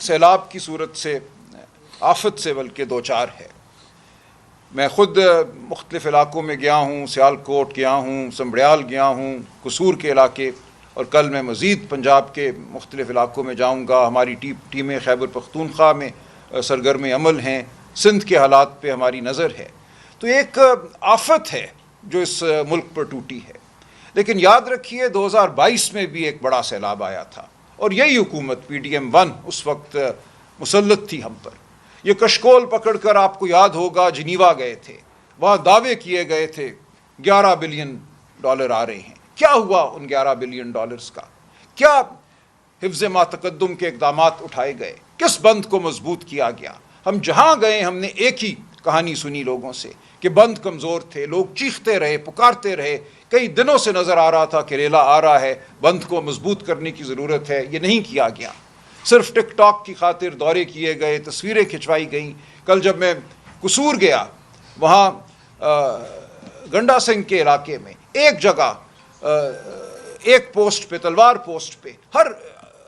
سیلاب کی صورت سے، آفت سے بلکہ دوچار ہے۔ میں خود مختلف علاقوں میں گیا ہوں، سیالکوٹ گیا ہوں، سنبریال گیا ہوں، قصور کے علاقے، اور کل میں مزید پنجاب کے مختلف علاقوں میں جاؤں گا۔ ہماری ٹیمیں خیبر پختونخوا میں سرگرم عمل ہیں، سندھ کے حالات پہ ہماری نظر ہے۔ تو ایک آفت ہے جو اس ملک پر ٹوٹی ہے، لیکن یاد رکھیے 2022 میں بھی ایک بڑا سیلاب آیا تھا، اور یہی حکومت PDM-1 اس وقت مسلط تھی ہم پر۔ یہ کشکول پکڑ کر آپ کو یاد ہوگا جنیوا گئے تھے، وہاں دعوے کیے گئے تھے $11 بلین آ رہے ہیں۔ کیا ہوا ان $11 بلین کا؟ کیا حفظ ما تقدم کے اقدامات اٹھائے گئے؟ کس بند کو مضبوط کیا گیا؟ ہم جہاں گئے ہم نے ایک ہی کہانی سنی لوگوں سے کہ بند کمزور تھے، لوگ چیختے رہے، پکارتے رہے، کئی دنوں سے نظر آ رہا تھا کہ ریلا آ رہا ہے، بند کو مضبوط کرنے کی ضرورت ہے، یہ نہیں کیا گیا۔ صرف ٹک ٹاک کی خاطر دورے کیے گئے، تصویریں کھنچوائی گئیں۔ کل جب میں قصور گیا، وہاں گنڈا سنگھ کے علاقے میں ایک جگہ ایک پوسٹ پہ، تلوار پوسٹ پہ، ہر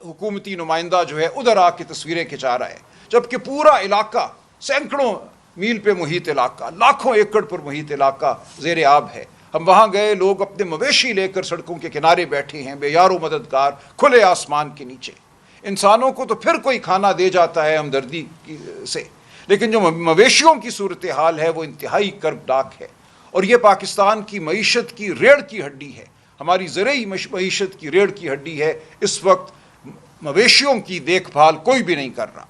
حکومتی نمائندہ جو ہے ادھر آ کے تصویریں کھنچا رہا ہے، جبکہ پورا علاقہ، سینکڑوں میل پہ محیط علاقہ، لاکھوں ایکڑ پر محیط علاقہ زیر آب ہے۔ ہم وہاں گئے، لوگ اپنے مویشی لے کر سڑکوں کے کنارے بیٹھے ہیں، بے یار و مددگار، کھلے آسمان کے نیچے۔ انسانوں کو تو پھر کوئی کھانا دے جاتا ہے ہمدردی سے، لیکن جو مویشیوں کی صورتحال ہے وہ انتہائی کربناک ہے، اور یہ پاکستان کی معیشت کی ریڑھ کی ہڈی ہے، ہماری زرعی معیشت کی ریڑھ کی ہڈی ہے۔ اس وقت مویشیوں کی دیکھ بھال کوئی بھی نہیں کر رہا۔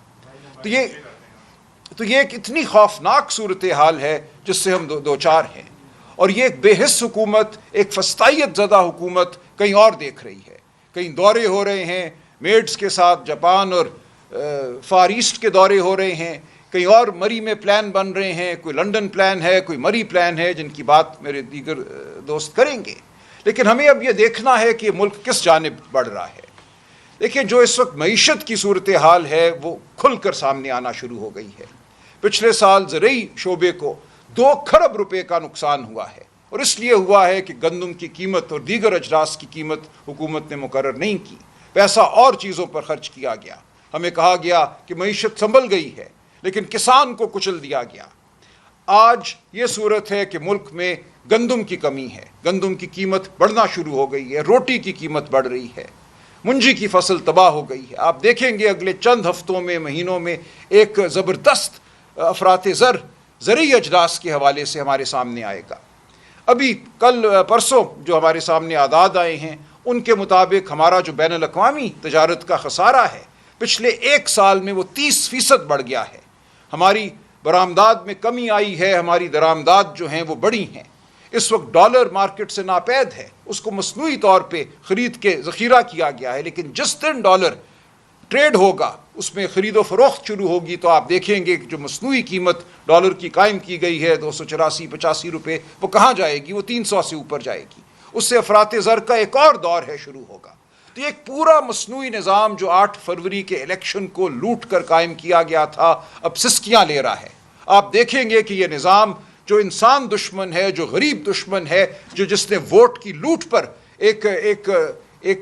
تو یہ ایک اتنی خوفناک صورتحال ہے جس سے ہم دوچار ہیں، اور یہ ایک بے حس حکومت، ایک فسطائیت زدہ حکومت کہیں اور دیکھ رہی ہے۔ کہیں دورے ہو رہے ہیں میڈز کے ساتھ، جاپان اور فار ایسٹ کے دورے ہو رہے ہیں، کہیں اور مری میں پلان بن رہے ہیں، کوئی لنڈن پلان ہے، کوئی مری پلان ہے، جن کی بات میرے دیگر دوست کریں گے۔ لیکن ہمیں اب یہ دیکھنا ہے کہ ملک کس جانب بڑھ رہا ہے۔ دیکھیں، جو اس وقت معیشت کی صورتحال ہے وہ کھل کر سامنے آنا شروع ہو گئی ہے۔ پچھلے سال زرعی شعبے کو 2 کھرب روپے کا نقصان ہوا ہے، اور اس لیے ہوا ہے کہ گندم کی قیمت اور دیگر اجناس کی قیمت حکومت نے مقرر نہیں کی، پیسہ اور چیزوں پر خرچ کیا گیا۔ ہمیں کہا گیا کہ معیشت سنبھل گئی ہے، لیکن کسان کو کچل دیا گیا۔ آج یہ صورت ہے کہ ملک میں گندم کی کمی ہے، گندم کی قیمت بڑھنا شروع ہو گئی ہے، روٹی کی قیمت بڑھ رہی ہے، منجی کی فصل تباہ ہو گئی ہے۔ آپ دیکھیں گے اگلے چند ہفتوں میں، مہینوں میں ایک زبردست افراط زر زرعی اجناس کے حوالے سے ہمارے سامنے آئے گا۔ ابھی کل پرسوں جو ہمارے سامنے اعداد آئے ہیں، ان کے مطابق ہمارا جو بین الاقوامی تجارت کا خسارہ ہے پچھلے 1 سال میں وہ 30% بڑھ گیا ہے۔ ہماری برآمدات میں کمی آئی ہے، ہماری درآمدات جو ہیں وہ بڑی ہیں۔ اس وقت ڈالر مارکیٹ سے ناپید ہے، اس کو مصنوعی طور پہ خرید کے ذخیرہ کیا گیا ہے، لیکن جس دن ڈالر ٹریڈ ہوگا، اس میں خرید و فروخت شروع ہوگی، تو آپ دیکھیں گے کہ جو مصنوعی قیمت ڈالر کی قائم کی گئی ہے 284-85 روپے، وہ کہاں جائے گی؟ وہ 300 سے اوپر جائے گی۔ اس سے افراط زر کا ایک اور دور ہے شروع ہوگا۔ تو ایک پورا مصنوعی نظام جو 8 فروری کے الیکشن کو لوٹ کر قائم کیا گیا تھا، اب سسکیاں لے رہا ہے۔ آپ دیکھیں گے کہ یہ نظام جو انسان دشمن ہے، جو غریب دشمن ہے، جس نے ووٹ کی لوٹ پر ایک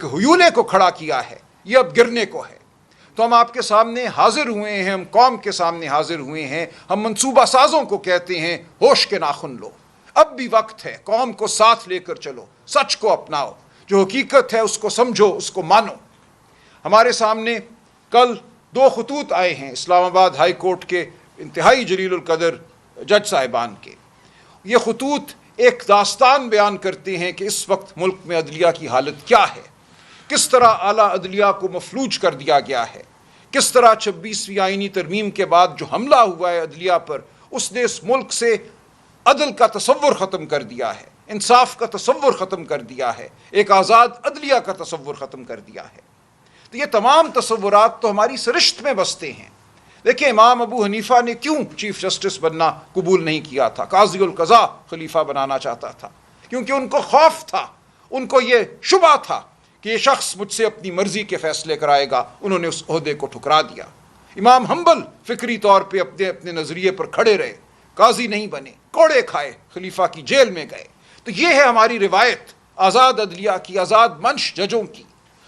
ہیولے کو کھڑا کیا ہے، یہ اب گرنے کو ہے۔ تو ہم آپ کے سامنے حاضر ہوئے ہیں، ہم قوم کے سامنے حاضر ہوئے ہیں، ہم منصوبہ سازوں کو کہتے ہیں ہوش کے ناخن لو، اب بھی وقت ہے، قوم کو ساتھ لے کر چلو، سچ کو اپناؤ، جو حقیقت ہے اس کو سمجھو، اس کو مانو۔ ہمارے سامنے کل 2 خطوط آئے ہیں اسلام آباد ہائی کورٹ کے انتہائی جلیل القدر جج صاحبان کے۔ یہ خطوط ایک داستان بیان کرتے ہیں کہ اس وقت ملک میں عدلیہ کی حالت کیا ہے، کس طرح اعلیٰ عدلیہ کو مفلوج کر دیا گیا ہے، کس طرح 26ویں آئینی ترمیم کے بعد جو حملہ ہوا ہے عدلیہ پر، اس نے اس ملک سے عدل کا تصور ختم کر دیا ہے، انصاف کا تصور ختم کر دیا ہے، ایک آزاد عدلیہ کا تصور ختم کر دیا ہے۔ تو یہ تمام تصورات تو ہماری سرشت میں بستے ہیں۔ دیکھیں، امام ابو حنیفہ نے کیوں چیف جسٹس بننا قبول نہیں کیا تھا، قاضی القضاء خلیفہ بنانا چاہتا تھا؟ کیونکہ ان کو خوف تھا، ان کو یہ شبہ تھا کہ یہ شخص مجھ سے اپنی مرضی کے فیصلے کرائے گا۔ انہوں نے اس عہدے کو ٹھکرا دیا۔ امام حنبل فکری طور پہ اپنے نظریے پر کھڑے رہے، قاضی نہیں بنے، کوڑے کھائے، خلیفہ کی جیل میں گئے۔ تو یہ ہے ہماری روایت آزاد عدلیہ کی، آزاد منش ججوں کی۔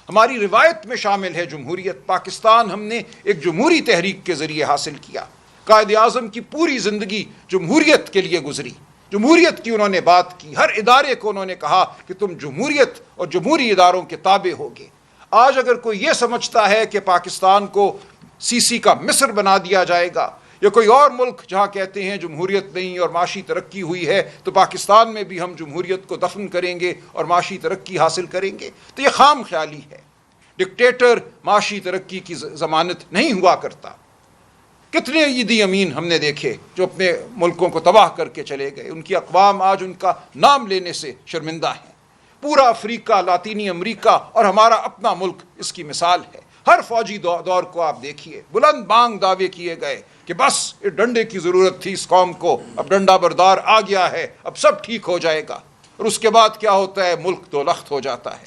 ہماری روایت میں شامل ہے جمہوریت. پاکستان ہم نے ایک جمہوری تحریک کے ذریعے حاصل کیا. قائد اعظم کی پوری زندگی جمہوریت کے لیے گزری. جمہوریت کی انہوں نے بات کی. ہر ادارے کو انہوں نے کہا کہ تم جمہوریت اور جمہوری اداروں کے تابع ہوگے. آج اگر کوئی یہ سمجھتا ہے کہ پاکستان کو سی سی کا مصر بنا دیا جائے گا یا کوئی اور ملک جہاں کہتے ہیں جمہوریت نہیں اور معاشی ترقی ہوئی ہے تو پاکستان میں بھی ہم جمہوریت کو دفن کریں گے اور معاشی ترقی حاصل کریں گے، تو یہ خام خیالی ہے. ڈکٹیٹر معاشی ترقی کی ضمانت نہیں ہوا کرتا. کتنے عیدی امین ہم نے دیکھے جو اپنے ملکوں کو تباہ کر کے چلے گئے. ان کی اقوام آج ان کا نام لینے سے شرمندہ ہیں. پورا افریقہ، لاطینی امریکہ اور ہمارا اپنا ملک اس کی مثال ہے. ہر فوجی دور کو آپ دیکھیے، بلند بانگ دعوے کیے گئے کہ بس اس ڈنڈے کی ضرورت تھی اس قوم کو، اب ڈنڈا بردار آ گیا ہے، اب سب ٹھیک ہو جائے گا. اور اس کے بعد کیا ہوتا ہے؟ ملک دو لخت ہو جاتا ہے.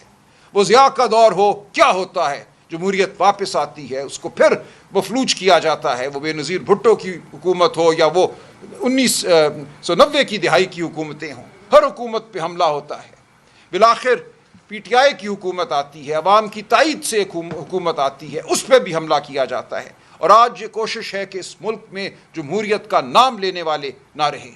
وہ ضیاء کا دور ہو، کیا ہوتا ہے؟ جمہوریت واپس آتی ہے، اس کو پھر مفلوج کیا جاتا ہے. وہ بے نظیر بھٹو کی حکومت ہو یا وہ 1990 کی دہائی کی حکومتیں ہوں، ہر حکومت پہ حملہ ہوتا ہے. بالآخر پی ٹی آئی کی حکومت آتی ہے، عوام کی تائید سے حکومت آتی ہے، اس پہ بھی حملہ کیا جاتا ہے. اور آج یہ کوشش ہے کہ اس ملک میں جمہوریت کا نام لینے والے نہ رہیں.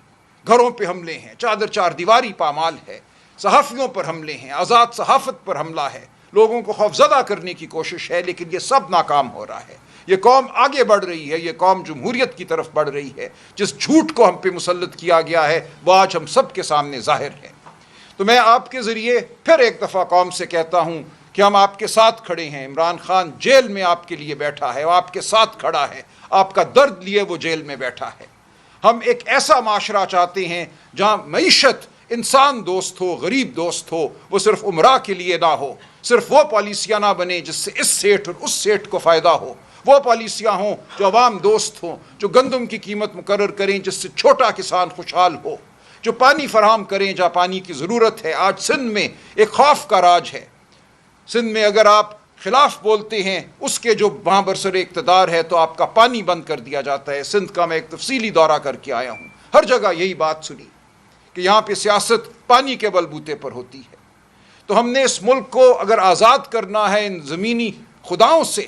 گھروں پہ حملے ہیں، چادر چار دیواری پامال ہے، صحافیوں پر حملے ہیں، آزاد صحافت پر حملہ ہے، لوگوں کو خوفزدہ کرنے کی کوشش ہے، لیکن یہ سب ناکام ہو رہا ہے. یہ قوم آگے بڑھ رہی ہے، یہ قوم جمہوریت کی طرف بڑھ رہی ہے. جس جھوٹ کو ہم پہ مسلط کیا گیا ہے وہ آج ہم سب کے سامنے ظاہر ہے. تو میں آپ کے ذریعے پھر ایک دفعہ قوم سے کہتا ہوں کہ ہم آپ کے ساتھ کھڑے ہیں. عمران خان جیل میں آپ کے لیے بیٹھا ہے، وہ آپ کے ساتھ کھڑا ہے، آپ کا درد لیے وہ جیل میں بیٹھا ہے. ہم ایک ایسا معاشرہ چاہتے ہیں جہاں معیشت انسان دوست ہو، غریب دوست ہو. وہ صرف عمرہ کے لیے نہ ہو، صرف وہ پالیسیاں نہ بنے جس سے اس سیٹ اور اس سیٹ کو فائدہ ہو. وہ پالیسیاں ہوں جو عوام دوست ہوں، جو گندم کی قیمت مقرر کریں جس سے چھوٹا کسان خوشحال ہو، جو پانی فراہم کریں جہاں پانی کی ضرورت ہے. آج سندھ میں ایک خوف کا راج ہے. سندھ میں اگر آپ خلاف بولتے ہیں اس کے جو وہاں برسر اقتدار ہے تو آپ کا پانی بند کر دیا جاتا ہے. سندھ کا میں ایک تفصیلی دورہ کر کے آیا ہوں، ہر جگہ یہی بات سنی کہ یہاں پہ سیاست پانی کے بلبوتے پر ہوتی ہے. تو ہم نے اس ملک کو اگر آزاد کرنا ہے ان زمینی خداؤں سے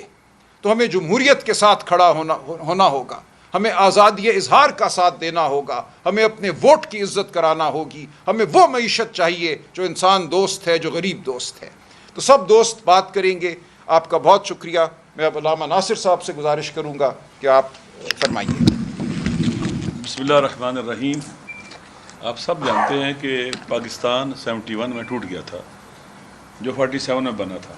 تو ہمیں جمہوریت کے ساتھ کھڑا ہونا ہوگا. ہمیں آزادی اظہار کا ساتھ دینا ہوگا. ہمیں اپنے ووٹ کی عزت کرانا ہوگی. ہمیں وہ معیشت چاہیے جو انسان دوست ہے، جو غریب دوست ہے. تو سب دوست بات کریں گے. آپ کا بہت شکریہ. میں اب علامہ ناصر صاحب سے گزارش کروں گا کہ آپ فرمائیے. بسم اللہ الرحمن الرحیم. آپ سب جانتے ہیں کہ پاکستان 71 میں ٹوٹ گیا تھا، جو 47 میں بنا تھا،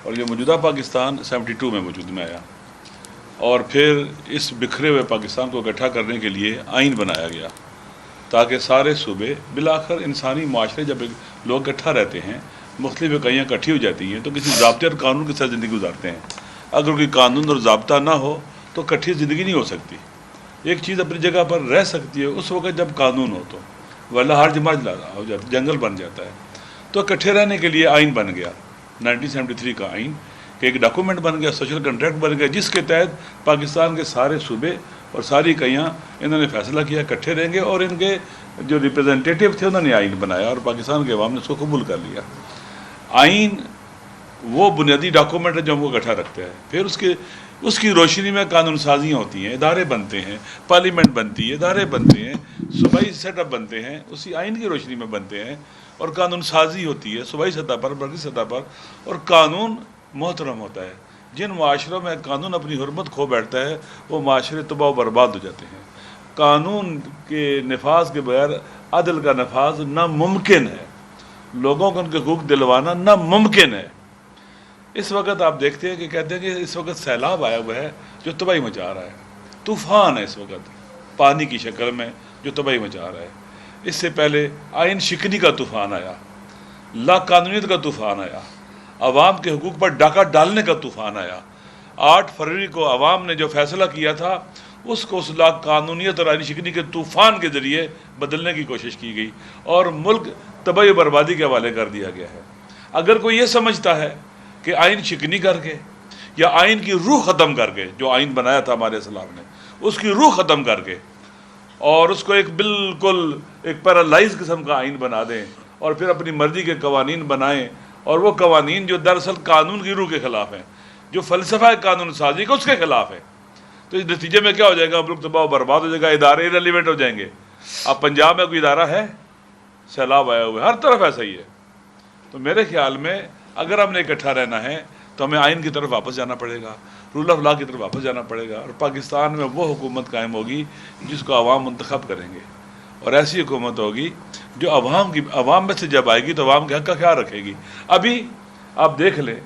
اور یہ موجودہ پاکستان 72 میں وجود میں آیا. اور پھر اس بکھرے ہوئے پاکستان کو اکٹھا کرنے کے لیے آئین بنایا گیا تاکہ سارے صوبے بالآخر انسانی معاشرے جب لوگ اکٹھا رہتے ہیں، مختلف اکائیاں اکٹھی ہو جاتی ہیں تو کسی ضابطے اور قانون کے ساتھ زندگی گزارتے ہیں. اگر کوئی قانون اور ضابطہ نہ ہو تو اکٹھی زندگی نہیں ہو سکتی. ایک چیز اپنی جگہ پر رہ سکتی ہے اس وقت جب قانون ہو، تو ورنہ ہر جماعت ہو جاتا ہے، جنگل بن جاتا ہے. تو اکٹھے رہنے کے لیے آئین بن گیا 1973 کا آئین، کہ ایک ڈاکومنٹ بن گیا، سوشل کنٹریکٹ بن گیا، جس کے تحت پاکستان کے سارے صوبے اور ساری اکائیاں انہوں نے فیصلہ کیا اکٹھے رہیں گے. اور ان کے جو ریپرزنٹیٹیو تھے انہوں نے آئین بنایا اور پاکستان کے عوام نے اس کو قبول کر لیا. آئین وہ بنیادی ڈاکومنٹ ہے جو ہم کو اکٹھا رکھتا ہے. پھر اس کی روشنی میں قانون سازیاں ہوتی ہیں، ادارے بنتے ہیں، پارلیمنٹ بنتی ہے، ادارے بنتے ہیں، صوبائی سیٹ اپ بنتے ہیں، اسی آئین کی روشنی میں بنتے ہیں. اور قانون سازی ہوتی ہے صوبائی سطح پر، مرکزی سطح پر، اور قانون محترم ہوتا ہے. جن معاشروں میں قانون اپنی حرمت کھو بیٹھتا ہے وہ معاشرے تباہ و برباد ہو جاتے ہیں. قانون کے نفاذ کے بغیر عدل کا نفاذ ناممکن ہے. لوگوں کو ان کے حقوق دلوانا ناممکن ہے. اس وقت آپ دیکھتے ہیں کہ کہتے ہیں کہ اس وقت سیلاب آیا ہوا ہے جو تباہی مچا رہا ہے. طوفان ہے اس وقت پانی کی شکل میں جو تباہی مچا رہا ہے. اس سے پہلے آئین شکنی کا طوفان آیا، لا قانونیت کا طوفان آیا، عوام کے حقوق پر ڈاکہ ڈالنے کا طوفان آیا. 8 فروری کو عوام نے جو فیصلہ کیا تھا اس کو اس لا قانونیت اور آئین شکنی کے طوفان کے ذریعے بدلنے کی کوشش کی گئی اور ملک تباہی و بربادی کے حوالے کر دیا گیا ہے. اگر کوئی یہ سمجھتا ہے کہ آئین شکنی کر کے یا آئین کی روح ختم کر کے، جو آئین بنایا تھا ہمارے اسلام نے، اس کی روح ختم کر کے اور اس کو ایک بالکل ایک پیرالائز قسم کا آئین بنا دیں اور پھر اپنی مرضی کے قوانین بنائیں اور وہ قوانین جو دراصل قانون کی روح کے خلاف ہیں، جو فلسفہ قانون سازی کا اس کے خلاف ہے، تو اس نتیجے میں کیا ہو جائے گا؟ ملک تباہ و برباد ہو جائے گا، ادارے ریلیونٹ ہو جائیں گے. اب پنجاب میں کوئی ادارہ ہے؟ سیلاب آیا ہوا ہے، ہر طرف ایسا ہی ہے. تو میرے خیال میں اگر ہم نے اکٹھا رہنا ہے تو ہمیں آئین کی طرف واپس جانا پڑے گا، رول آف لا کی طرف واپس جانا پڑے گا، اور پاکستان میں وہ حکومت قائم ہوگی جس کو عوام منتخب کریں گے، اور ایسی حکومت ہوگی جو عوام میں سے جب آئے گی تو عوام کے حق کا خیال رکھے گی. ابھی آپ دیکھ لیں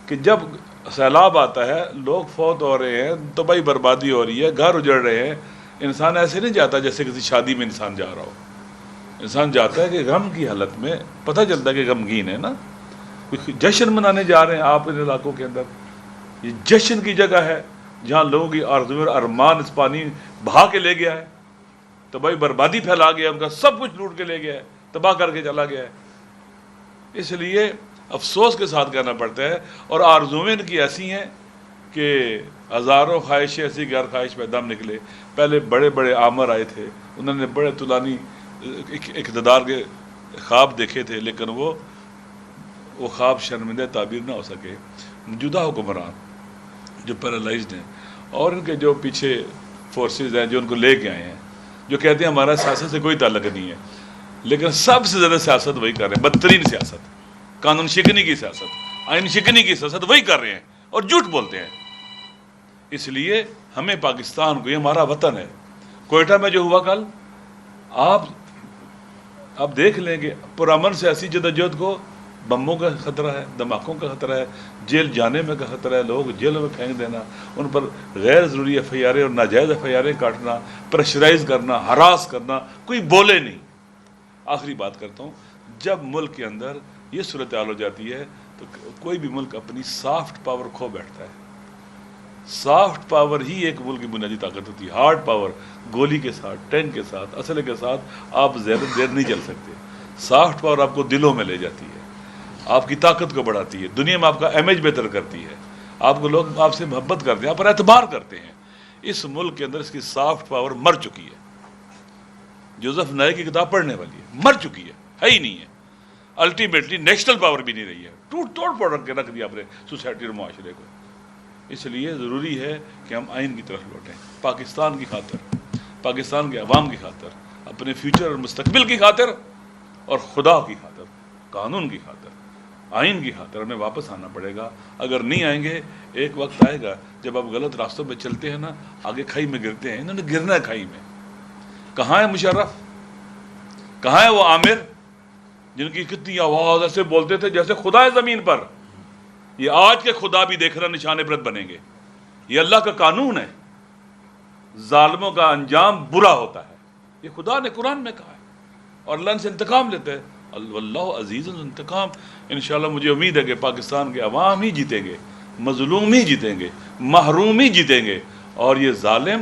کہ جب سیلاب آتا ہے، لوگ فوت ہو رہے ہیں، تباہی بربادی ہو رہی ہے، گھر اجڑ رہے ہیں، انسان ایسے نہیں جاتا جیسے کسی شادی میں انسان جا رہا ہو. انسان جاتا ہے کہ غم کی حالت میں، پتہ چلتا ہے کہ غمگین ہے نا. کوئی جشن منانے جا رہے ہیں آپ ان علاقوں کے اندر، یہ جشن کی جگہ ہے جہاں لوگوں کی آرزو اور ارمان اس پانی بہا کے لے گیا ہے، تباہی بربادی پھیلا گیا، ان کا سب کچھ لوٹ کے لے گیا ہے، تباہ کر کے چلا گیا ہے. اس لیے افسوس کے ساتھ کہنا پڑتا ہے، اور آرزویں ان کی ایسی ہیں کہ ہزاروں خواہشیں ایسی غیر خواہش پہ دم نکلے. پہلے بڑے بڑے آمر آئے تھے، انہوں نے بڑے طولانی اقتدار کے خواب دیکھے تھے، لیکن وہ خواب شرمندہ تعبیر نہ ہو سکے. موجودہ حکمران جو پیرالائزڈ ہیں، اور ان کے جو پیچھے فورسز ہیں جو ان کو لے کے آئے ہیں، جو کہتے ہیں ہمارا سیاست سے کوئی تعلق نہیں ہے، لیکن سب سے زیادہ سیاست وہی کر رہے ہیں، بدترین سیاست، قانون شکنی کی سیاست، آئین شکنی کی سیاست وہی کر رہے ہیں اور جھوٹ بولتے ہیں. اس لیے ہمیں پاکستان کو، یہ ہمارا وطن ہے. کوئٹہ میں جو ہوا کل، آپ دیکھ لیں کہ پرامن سیاسی جدوجہد کو بموں کا خطرہ ہے، دھماکوں کا خطرہ ہے، جیل جانے میں کا خطرہ ہے، لوگ جیلوں میں پھینک دینا، ان پر غیر ضروری ایف آئی آریں اور ناجائز ایف آئی آریں کاٹنا، پریشرائز کرنا، ہراس کرنا، کوئی بولے نہیں. آخری بات کرتا ہوں، جب ملک کے اندر یہ صورتحال ہو جاتی ہے تو کوئی بھی ملک اپنی سافٹ پاور کھو بیٹھتا ہے. سافٹ پاور ہی ایک ملک کی بنیادی طاقت ہوتی ہے. ہارڈ پاور، گولی کے ساتھ، ٹینک کے ساتھ، اسلحے کے ساتھ آپ زیادہ دیر نہیں چل سکتے. سافٹ پاور آپ کو دلوں میں لے جاتی ہے، آپ کی طاقت کو بڑھاتی ہے، دنیا میں آپ کا امیج بہتر کرتی ہے، آپ کو لوگ آپ سے محبت کرتے ہیں، آپ پر اعتبار کرتے ہیں. اس ملک کے اندر اس کی سافٹ پاور مر چکی ہے. جوزف نائے کی کتاب پڑھنے والی ہے، مر چکی ہے ہی نہیں ہے. الٹیمیٹلی نیشنل پاور بھی نہیں رہی ہے، ٹوٹ توڑ پھوڑ کے رکھ دیا آپ نے سوسائٹی اور معاشرے کو. اس لیے ضروری ہے کہ ہم آئین کی طرف لوٹیں، پاکستان کی خاطر، پاکستان کے عوام کی خاطر، اپنے فیوچر اور مستقبل کی خاطر، اور خدا کی خاطر، قانون کی خاطر، آئین کی خاطر ہمیں واپس آنا پڑے گا. اگر نہیں آئیں گے، ایک وقت آئے گا جب آپ غلط راستوں پہ چلتے ہیں نا، آگے کھائی میں گرتے ہیں. انہوں نے گرنا ہے کھائی میں. کہاں ہے مشرف؟ کہاں ہے وہ عامر جن کی کتنی آواز ایسے بولتے تھے جیسے خدا ہے زمین پر؟ یہ آج کے خدا بھی دیکھ رہا نشان عبرت بنیں گے. یہ اللہ کا قانون ہے، ظالموں کا انجام برا ہوتا ہے، یہ خدا نے قرآن میں کہا ہے، اور اللہ ان سے انتقام لیتا ہے. اللہ عزیز الانتقام. انشاءاللہ مجھے امید ہے کہ پاکستان کے عوام ہی جیتیں گے، مظلوم ہی جیتیں گے، محروم ہی جیتیں گے، اور یہ ظالم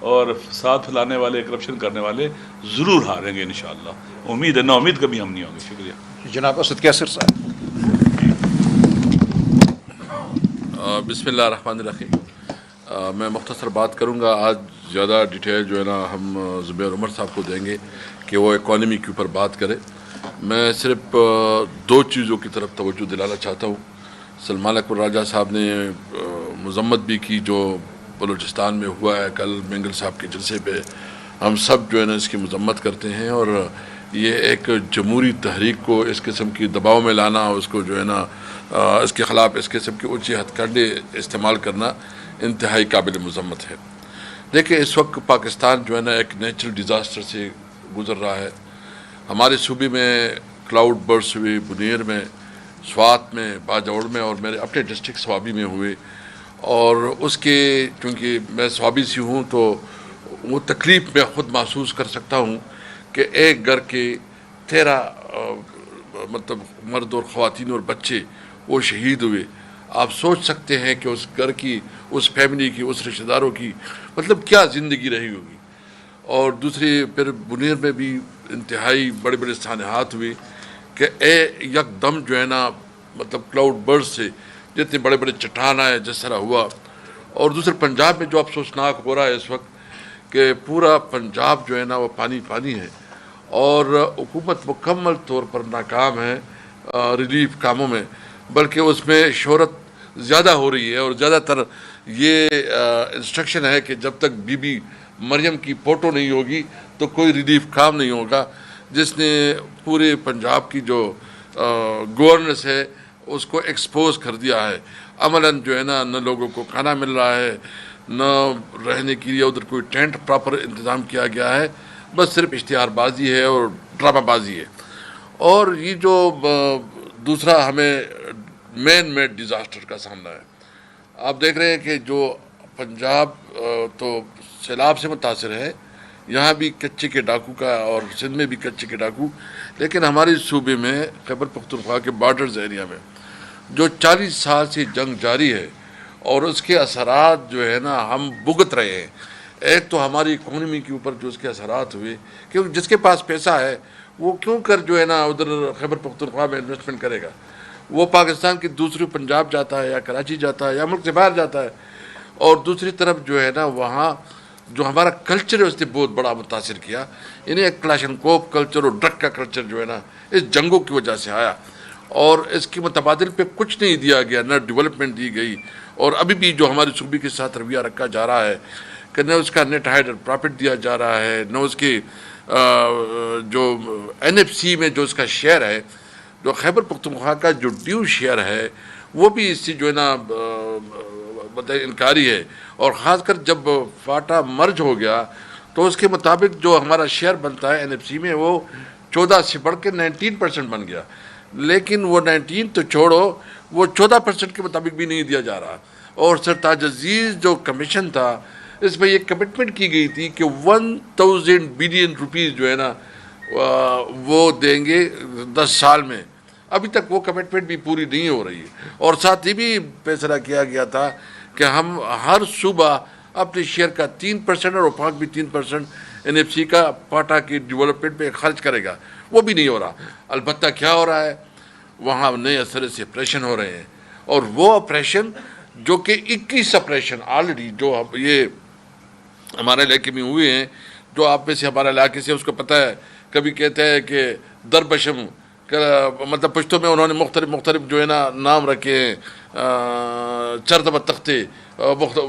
اور فساد پھیلانے والے، کرپشن کرنے والے ضرور ہاریں گے انشاءاللہ. امید ہے، نا امید کبھی ہم نہیں ہوں گے. شکریہ. جناب اسد کیسر صاحب. بسم اللہ الرحمن الرحیم. میں مختصر بات کروں گا. آج زیادہ ڈیٹیل جو ہے نا ہم زبیر عمر صاحب کو دیں گے کہ وہ اکانومی کے اوپر بات کرے. میں صرف دو چیزوں کی طرف توجہ دلانا چاہتا ہوں. سلمان اکبر راجہ صاحب نے مذمت بھی کی جو بلوچستان میں ہوا ہے کل مینگل صاحب کے جلسے پہ. ہم سب جو ہے نا اس کی مذمت کرتے ہیں، اور یہ ایک جمہوری تحریک کو اس قسم کی دباؤ میں لانا، اس کو جو ہے نا اس کے خلاف اس قسم کی اونچی ہتھ کنڈے استعمال کرنا انتہائی قابل مذمت ہے. دیکھیں اس وقت پاکستان جو ہے نا ایک نیچرل ڈیزاسٹر سے گزر رہا ہے. ہمارے صوبے میں کلاؤڈ برس ہوئے، بنیر میں، سوات میں، باجوڑ میں، اور میرے اپنے ڈسٹرکٹ سوابی میں ہوئے. اور اس کے چونکہ میں سوابی سے ہوں تو وہ تکلیف میں خود محسوس کر سکتا ہوں کہ ایک گھر کے 13 مطلب مرد اور خواتین اور بچے وہ شہید ہوئے. آپ سوچ سکتے ہیں کہ اس گھر کی، اس فیملی کی، اس رشتہ داروں کی مطلب کیا زندگی رہی ہوگی. اور دوسری پھر بنیر میں بھی انتہائی بڑے بڑے سانحات ہوئے کہ یک دم جو ہے نا مطلب کلاؤڈ برس سے جتنے بڑے بڑے چٹان آئے جس طرح ہوا. اور دوسرے پنجاب میں جو افسوسناک ہو رہا ہے اس وقت کہ پورا پنجاب جو ہے نا وہ پانی پانی ہے، اور حکومت مکمل طور پر ناکام ہے ریلیف کاموں میں، بلکہ اس میں شہرت زیادہ ہو رہی ہے، اور زیادہ تر یہ انسٹرکشن ہے کہ جب تک بی بی مریم کی فوٹو نہیں ہوگی تو کوئی ریلیف کام نہیں ہوگا، جس نے پورے پنجاب کی جو گورننس ہے اس کو ایکسپوز کر دیا ہے۔ عملاً جو ہے نا، نہ لوگوں کو کھانا مل رہا ہے، نہ رہنے کے لیے ادھر کوئی ٹینٹ پراپر انتظام کیا گیا ہے، بس صرف اشتہار بازی ہے اور ڈرامہ بازی ہے۔ اور یہ جو دوسرا ہمیں مین میڈ ڈیزاسٹر کا سامنا ہے، آپ دیکھ رہے ہیں کہ جو پنجاب تو سیلاب سے متاثر ہے، یہاں بھی کچے کے ڈاکو کا، اور سندھ میں بھی کچے کے ڈاکو، لیکن ہمارے صوبے میں خیبر پختونخوا کے بارڈرز ایریا میں جو 40 سال سے جنگ جاری ہے، اور اس کے اثرات جو ہے نا ہم بھگت رہے ہیں۔ ایک تو ہماری اکانومی کے اوپر جو اس کے اثرات ہوئے، کیونکہ جس کے پاس پیسہ ہے وہ کیوں کر جو ہے نا ادھر خیبر پختونخوا میں انویسٹمنٹ کرے گا، وہ پاکستان کی دوسری پنجاب جاتا ہے یا کراچی جاتا ہے یا ملک سے باہر جاتا ہے۔ اور دوسری طرف جو ہے نا وہاں جو ہمارا کلچر ہے اس نے بہت بڑا متاثر کیا، یعنی ایک کلاشنکوف کلچر اور ڈرگ کا کلچر جو ہے نا اس جنگوں کی وجہ سے آیا، اور اس کی متبادل پہ کچھ نہیں دیا گیا، نہ ڈیولپمنٹ دی گئی۔ اور ابھی بھی جو ہمارے صوبے کے ساتھ رویہ رکھا جا رہا ہے کہ نہ اس کا نیٹ ہائڈر پرافٹ دیا جا رہا ہے، نہ اس کی جو NFC میں جو اس کا شیئر ہے، جو خیبر پختونخوا کا جو ڈیو شیئر ہے وہ بھی اس سے جو ہے نا انکاری ہے۔ اور خاص کر جب فاٹا مرج ہو گیا تو اس کے مطابق جو ہمارا شیئر بنتا ہے NFC میں وہ 14 سے بڑھ کے 19% بن گیا، لیکن وہ 19 تو چھوڑو، وہ 14% کے مطابق بھی نہیں دیا جا رہا۔ اور سرتاج عزیز جو کمیشن تھا، اس میں یہ کمٹمنٹ کی گئی تھی کہ 1000 بلین روپیز جو ہے نا وہ دیں گے 10 سال میں، ابھی تک وہ کمٹمنٹ بھی پوری نہیں ہو رہی ہے۔ اور ساتھ ہی بھی فیصلہ کیا گیا تھا کہ ہم ہر صوبہ اپنے شیئر کا 3% اور وفاق بھی 3% NFC کا پاٹا کی ڈیولپمنٹ پہ خرچ کرے گا، وہ بھی نہیں ہو رہا۔ البتہ کیا ہو رہا ہے، وہاں نئے سرے سے آپریشن ہو رہے ہیں، اور وہ آپریشن جو کہ 21 آپریشن آلریڈی جو یہ ہمارے علاقے میں ہوئے ہیں، جو آپ میں سے ہمارے علاقے سے اس کو پتہ ہے، کبھی کہتے ہیں کہ دربشم، مطلب پشتوں میں انہوں نے مختلف جو ہے نا نام رکھے ہیں، چردب تختے،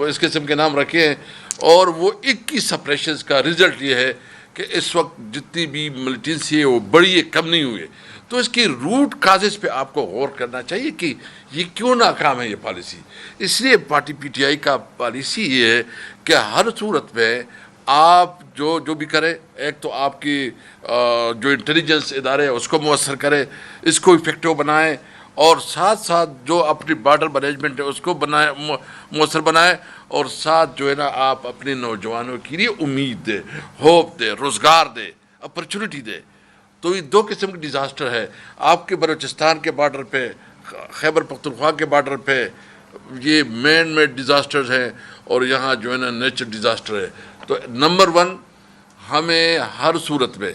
اس قسم کے نام رکھے ہیں۔ اور وہ 21 آپریشنز کا رزلٹ یہ ہے کہ اس وقت جتنی بھی ملیٹنسی ہے وہ بڑی ہے، کم نہیں ہوئے۔ تو اس کی روٹ کازز پہ آپ کو غور کرنا چاہیے کہ یہ کیوں ناکام ہے یہ پالیسی۔ اس لیے پارٹی PTI کا پالیسی یہ ہے کہ ہر صورت میں آپ جو بھی کریں، ایک تو آپ کی جو انٹیلیجنس ادارے ہیں اس کو مؤثر کریں، اس کو افیکٹو بنائیں، اور ساتھ ساتھ جو اپنی بارڈر مینجمنٹ ہے اس کو مؤثر بنائیں، اور ساتھ جو ہے نا آپ اپنے نوجوانوں کے لیے امید دے، ہوپ دے، روزگار دے، اپرچونٹی دے۔ تو یہ دو قسم کے ڈیزاسٹر ہے، آپ کے بلوچستان کے بارڈر پہ، خیبر پختونخوا کے بارڈر پہ یہ مین میڈ ڈیزاسٹرز ہیں، اور یہاں جو ہے نا نیچر ڈیزاسٹر ہے۔ تو نمبر 1 ہمیں ہر صورت میں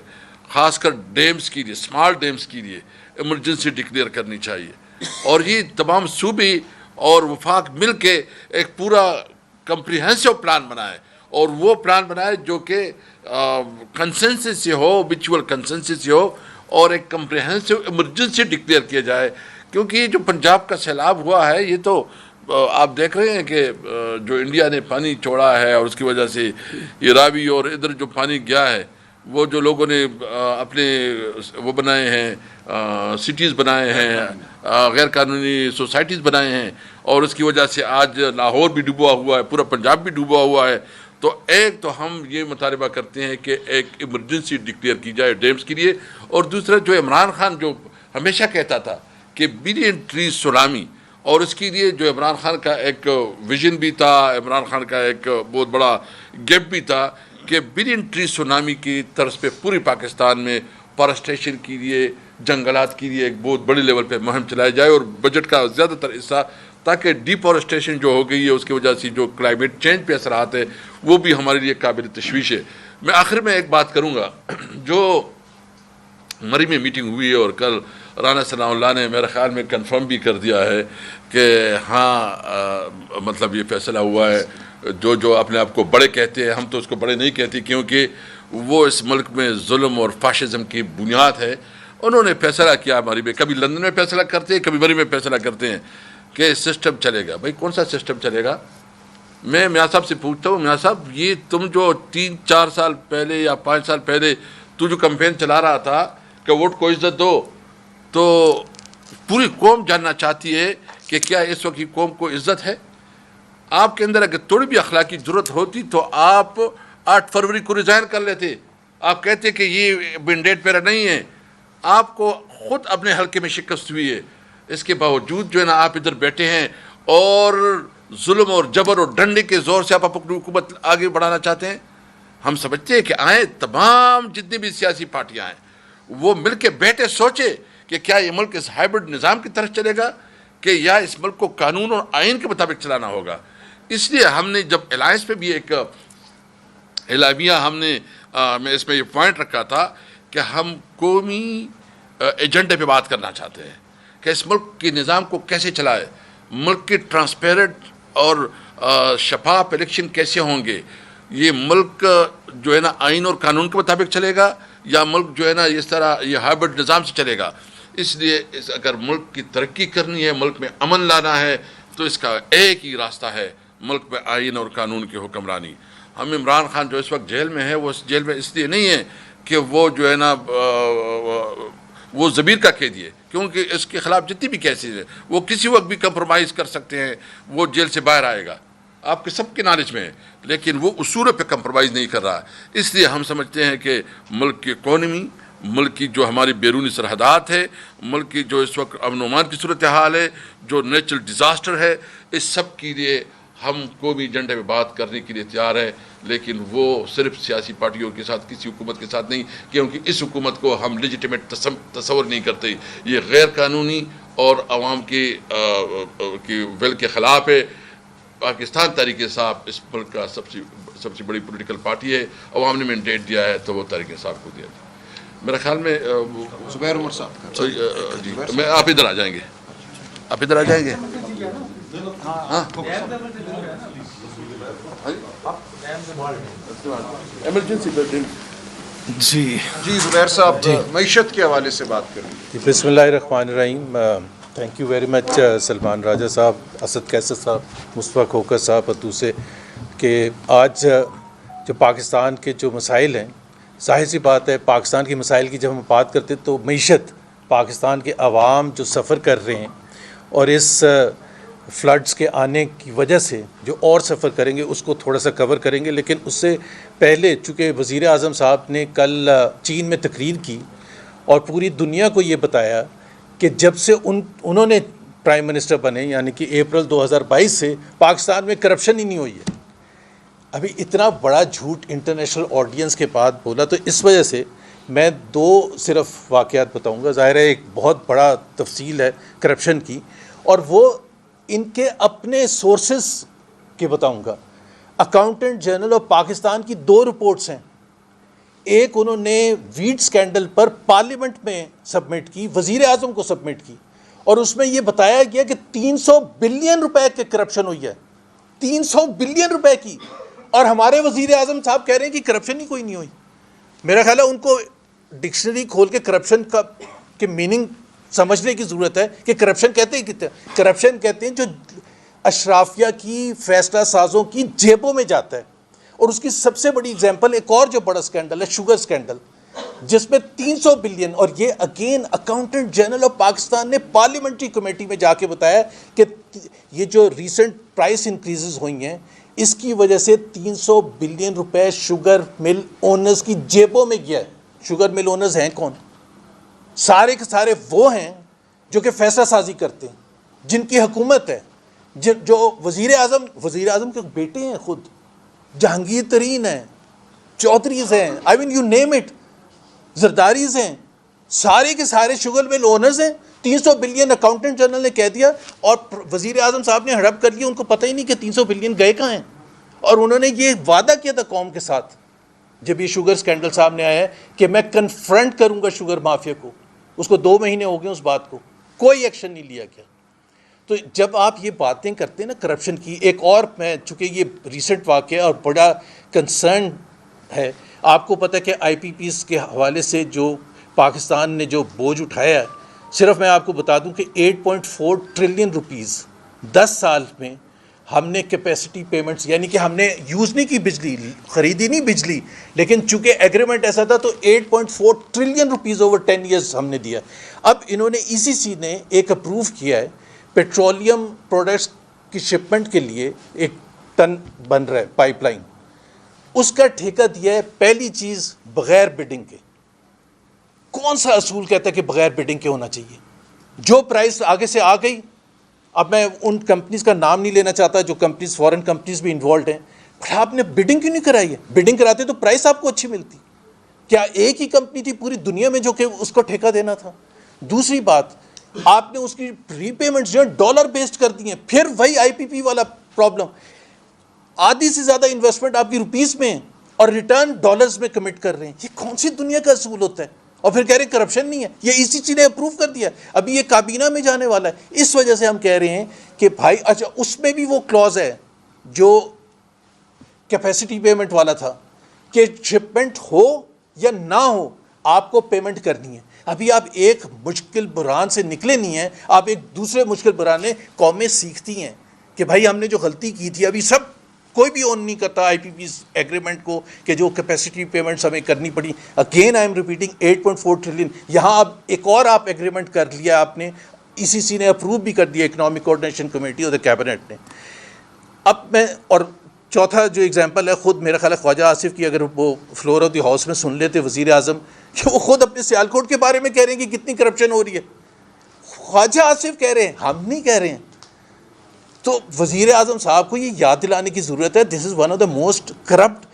خاص کر ڈیمز کے لیے، اسمال ڈیمز کے لیے ایمرجنسی ڈکلیئر کرنی چاہیے، اور یہ تمام صوبے اور وفاق مل کے ایک پورا کمپریہنسو پلان بنائے، اور وہ پلان بنائے جو کہ کنسنسس سے ہو، وچول کنسنسس سے ہو، اور ایک کمپریہنسو ایمرجنسی ڈکلیئر کیا جائے۔ کیونکہ یہ جو پنجاب کا سیلاب ہوا ہے، یہ تو آپ دیکھ رہے ہیں کہ جو انڈیا نے پانی چھوڑا ہے، اور اس کی وجہ سے یہ راوی اور ادھر جو پانی گیا ہے، وہ جو لوگوں نے اپنے وہ بنائے ہیں، سٹیز بنائے ہیں، غیر قانونی سوسائٹیز بنائے ہیں، اور اس کی وجہ سے آج لاہور بھی ڈوبا ہوا ہے، پورا پنجاب بھی ڈوبا ہوا ہے۔ تو ایک تو ہم یہ مطالبہ کرتے ہیں کہ ایک ایمرجنسی ڈکلیئر کی جائے ڈیمز کے لیے، اور دوسرا جو عمران خان جو ہمیشہ کہتا تھا کہ بلین ٹریز سونامی، اور اس کے لیے جو عمران خان کا ایک ویژن بھی تھا، عمران خان کا ایک بہت بڑا گیپ بھی تھا کہ بلین ٹری سونامی کی طرز پہ پوری پاکستان میں فارسٹریشن کے لیے، جنگلات کے لیے ایک بہت بڑے لیول پہ مہم چلائی جائے، اور بجٹ کا زیادہ تر حصہ، تاکہ ڈیفارسٹریشن جو ہو گئی ہے اس کی وجہ سے جو کلائمیٹ چینج پہ اثرات ہے وہ بھی ہمارے لیے قابل تشویش ہے۔ میں آخر میں ایک بات کروں گا، جو مری میں میٹنگ ہوئی ہے، اور کل رانا ثناء اللہ نے میرے خیال میں کنفرم بھی کر دیا ہے کہ ہاں مطلب یہ فیصلہ ہوا ہے، جو اپنے آپ کو بڑے کہتے ہیں، ہم تو اس کو بڑے نہیں کہتے، کیونکہ وہ اس ملک میں ظلم اور فاشزم کی بنیاد ہے، انہوں نے فیصلہ کیا مری میں، کبھی لندن میں فیصلہ کرتے ہیں، کبھی مری میں فیصلہ کرتے ہیں کہ سسٹم چلے گا. بھائی کون سا سسٹم چلے گا؟ میں میاں صاحب سے پوچھتا ہوں، میاں صاحب یہ تم جو 3-4 سال پہلے یا 5 سال پہلے تو جو کمپین چلا رہا تھا کہ ووٹ کو عزت دو، تو پوری قوم جاننا چاہتی ہے کہ کیا اس وقت کی قوم کو عزت ہے؟ آپ کے اندر اگر تھوڑی بھی اخلاقی ضرورت ہوتی تو آپ 8 فروری کو ریزائن کر لیتے. آپ کہتے کہ یہ مینڈیٹ میرا نہیں ہے. آپ کو خود اپنے حلقے میں شکست ہوئی ہے، اس کے باوجود جو ہے نا آپ ادھر بیٹھے ہیں اور ظلم اور جبر اور ڈنڈے کے زور سے آپ اپنی حکومت آگے بڑھانا چاہتے ہیں. ہم سمجھتے ہیں کہ آئیں تمام جتنی بھی سیاسی پارٹیاں ہیں وہ مل کے بیٹھے سوچے کہ کیا یہ ملک اس ہائبرڈ نظام کی طرف چلے گا کہ یا اس ملک کو قانون اور آئین کے مطابق چلانا ہوگا. اس لیے ہم نے جب الائنس پہ بھی ایک اعلامیہ ہم نے میں اس میں یہ پوائنٹ رکھا تھا کہ ہم قومی ایجنڈے پہ بات کرنا چاہتے ہیں کہ اس ملک کے نظام کو کیسے چلائے، ملک کے ٹرانسپیرنٹ اور شفاف الیکشن کیسے ہوں گے، یہ ملک جو ہے نا آئین اور قانون کے مطابق چلے گا یا ملک جو ہے نا اس طرح یہ ہائبرڈ نظام سے چلے گا. اس لیے اگر ملک کی ترقی کرنی ہے، ملک میں امن لانا ہے، تو اس کا ایک ہی راستہ ہے ملک میں آئین اور قانون کی حکمرانی. ہم عمران خان جو اس وقت جیل میں ہے، وہ اس جیل میں اس لیے نہیں ہے کہ وہ جو ہے نا وہ ضمیر کا قیدی ہے، کیونکہ اس کے خلاف جتنی بھی کیسز ہے وہ کسی وقت بھی کمپرومائز کر سکتے ہیں، وہ جیل سے باہر آئے گا، آپ کے سب کے نالج میں ہے، لیکن وہ اصولوں پہ کمپرومائز نہیں کر رہا. اس لیے ہم سمجھتے ہیں کہ ملک کی اکانومی، ملک کی جو ہماری بیرونی سرحدات ہے، ملک کی جو اس وقت امن و امان کی صورتحال ہے، جو نیچرل ڈیزاسٹر ہے، اس سب کے لیے ہم قومی ایجنڈے پہ بات کرنے کے لیے تیار ہیں، لیکن وہ صرف سیاسی پارٹیوں کے ساتھ، کسی حکومت کے ساتھ نہیں، کیونکہ اس حکومت کو ہم لیجیٹیمیٹ تصور نہیں کرتے. یہ غیر قانونی اور عوام کی ول کے خلاف ہے. پاکستان تحریک انصاف اس ملک کا سب سے بڑی پولیٹیکل پارٹی ہے. عوام نے مینڈیٹ دیا ہے تو وہ تحریک انصاف کو دیا تھا. میرے خیال میں زبیر عمر صاحب جی میں آپ ادھر آ جائیں گے، آپ ادھر آ جائیں گے. ہاں ایمرجنسی جی زبیر صاحب معیشت کے حوالے سے بات کریں. بسم اللہ الرحمن الرحیم. Thank you very much Salman Raja صاحب، اسد کیسر صاحب، مصطفیٰ کھوکر صاحب اتو سے، کہ آج جو پاکستان کے جو مسائل ہیں، ظاہر سی بات ہے پاکستان کے مسائل کی جب ہم بات کرتے تو معیشت، پاکستان کے عوام جو سفر کر رہے ہیں اور اس فلڈز کے آنے کی وجہ سے جو اور سفر کریں گے اس کو تھوڑا سا کور کریں گے. لیکن اس سے پہلے چونکہ وزیر اعظم صاحب نے کل چین میں تقریر کی اور پوری دنیا کو یہ بتایا کہ جب سے انہوں نے پرائم منسٹر بنے، یعنی کہ اپریل 2022 سے پاکستان میں کرپشن ہی نہیں ہوئی ہے. ابھی اتنا بڑا جھوٹ انٹرنیشنل آڈینس کے بعد بولا، تو اس وجہ سے میں 2 صرف واقعات بتاؤں گا. ظاہر ہے ایک بہت بڑا تفصیل ہے کرپشن کی، اور وہ ان کے اپنے سورسز کے بتاؤں گا. اکاؤنٹنٹ جنرل آف پاکستان کی 2 رپورٹس ہیں. ایک انہوں نے ویٹ سکینڈل پر پارلیمنٹ میں سبمٹ کی، وزیر اعظم کو سبمٹ کی، اور اس میں یہ بتایا گیا کہ 300 بلین روپے کے کرپشن ہوئی ہے. 300 بلین روپے کی، اور ہمارے وزیر اعظم صاحب کہہ رہے ہیں کہ کرپشن ہی کوئی نہیں ہوئی. میرا خیال ہے ان کو ڈکشنری کھول کے کرپشن کا کے میننگ سمجھنے کی ضرورت ہے کہ کرپشن کہتے ہیں کتنے. کرپشن کہتے ہیں جو اشرافیہ کی، فیصلہ سازوں کی جیبوں میں جاتا ہے. اور اس کی سب سے بڑی اگزامپل ایک اور جو بڑا سکینڈل ہے، شوگر سکینڈل، جس میں 300 بلین، اور یہ again accountant general of Pakistan نے پارلیمنٹری کمیٹی میں جا کے بتایا کہ یہ جو ریسنٹ پرائس انکریزز ہوئی ہیں اس کی وجہ سے 300 بلین روپے شوگر مل اونرز کی جیبوں میں گیا ہے. شوگر مل اونرز ہیں کون؟ سارے کے سارے وہ ہیں جو کہ فیصلہ سازی کرتے ہیں، جن کی حکومت ہے، جو وزیر اعظم کے بیٹے ہیں، خود جہانگیر ترین ہیں، چودھریز ہیں، آئی مین یو نیم اٹ، زرداریز ہیں، سارے کے سارے شوگر مل اونرز ہیں. 300 بلین اکاؤنٹنٹ جنرل نے کہہ دیا، اور وزیر اعظم صاحب نے ہڑپ کر لیا. ان کو پتہ ہی نہیں کہ 300 بلین گئے کہاں ہیں. اور انہوں نے یہ وعدہ کیا تھا قوم کے ساتھ جب یہ شوگر سکینڈل سامنے آیا ہے کہ میں کنفرنٹ کروں گا شوگر مافیا کو. اس کو 2 مہینے ہو گئے اس بات کو، کوئی ایکشن نہیں لیا گیا. تو جب آپ یہ باتیں کرتے ہیں نا کرپشن کی، ایک اور میں چونکہ یہ ریسنٹ واقعہ اور بڑا کنسرن ہے، آپ کو پتہ ہے کہ آئی پی پیز کے حوالے سے جو پاکستان نے جو بوجھ اٹھایا ہے، صرف میں آپ کو بتا دوں کہ 8.4 ٹریلین روپیز 10 سال میں ہم نے کیپیسٹی پیمنٹس، یعنی کہ ہم نے یوز نہیں کی بجلی، خریدی نہیں بجلی، لیکن چونکہ ایگریمنٹ ایسا تھا تو 8.4 ٹریلین روپیز اوور 10 ایئرز ہم نے دیا۔ اب انہوں نے ECC نے ایک اپروو کیا ہے پیٹرولیم پروڈکٹس کی شپمنٹ کے لیے، ایک ٹن بن رہا ہے پائپ لائن، اس کا ٹھیکہ دیا ہے پہلی چیز بغیر بڈنگ کے۔ کون سا اصول کہتا ہے کہ بغیر بڈنگ کے ہونا چاہیے؟ جو پرائس آگے سے آ گئی، اب میں ان کمپنیز کا نام نہیں لینا چاہتا جو کمپنیز فورن کمپنیز بھی انوالوڈ ہیں، پر آپ نے بڈنگ کیوں نہیں کرائی ہے؟ بڈنگ کراتے تو پرائس آپ کو اچھی ملتی۔ کیا ایک ہی کمپنی تھی پوری دنیا میں جو کہ اس کو ٹھیکہ دینا تھا؟ دوسری بات، آپ نے اس کی ری پیمنٹس جو ہیں ڈالر بیسڈ کر دی ہیں، پھر وہی IPP والا پرابلم، آدھی سے زیادہ انویسٹمنٹ آپ کی روپیز میں اور ریٹرن ڈالرز میں کمٹ کر رہے ہیں۔ یہ کون سی دنیا کا اصول ہوتا ہے؟ اور پھر کہہ رہے ہیں کرپشن نہیں ہے، یہ ECC نے اپروو کر دیا، ابھی یہ کابینہ میں جانے والا ہے۔ اس وجہ سے ہم کہہ رہے ہیں کہ بھائی اچھا اس میں بھی وہ کلوز ہے جو کیپیسٹی پیمنٹ والا تھا کہ شپمنٹ ہو یا نہ ہو آپ کو پیمنٹ کرنی ہے۔ ابھی آپ ایک مشکل بحران سے نکلے نہیں ہیں، آپ ایک دوسرے مشکل بحران میں قومیں سیکھتی ہیں کہ بھائی ہم نے جو غلطی کی تھی، ابھی سب کوئی بھی اون نہیں کرتا IPP ایگریمنٹ کو کہ جو کیپیسٹی پیمنٹس ہمیں کرنی پڑی۔ Again I am repeating 8.4 trillion, یہاں اب ایک اور آپ ایگریمنٹ کر لیا آپ نے، ECC نے اپروو بھی کر دیا، اکنامک کوآرڈینیشن کمیٹی اور کیبنٹ نے۔ اب میں اور چوتھا جو اگزامپل ہے، خود میرا خیال ہے خواجہ آصف کی اگر وہ فلور آف دی ہاؤس میں سن لیتے وزیر اعظم، کہ وہ خود اپنے سیالکوٹ کے بارے میں کہہ رہے ہیں کہ کتنی کرپشن ہو رہی ہے، خواجہ آصف کہہ رہے ہیں، ہم نہیں کہہ رہے ہیں۔ تو وزیر اعظم صاحب کو یہ یاد دلانے کی ضرورت ہے، this is one of the most corrupt.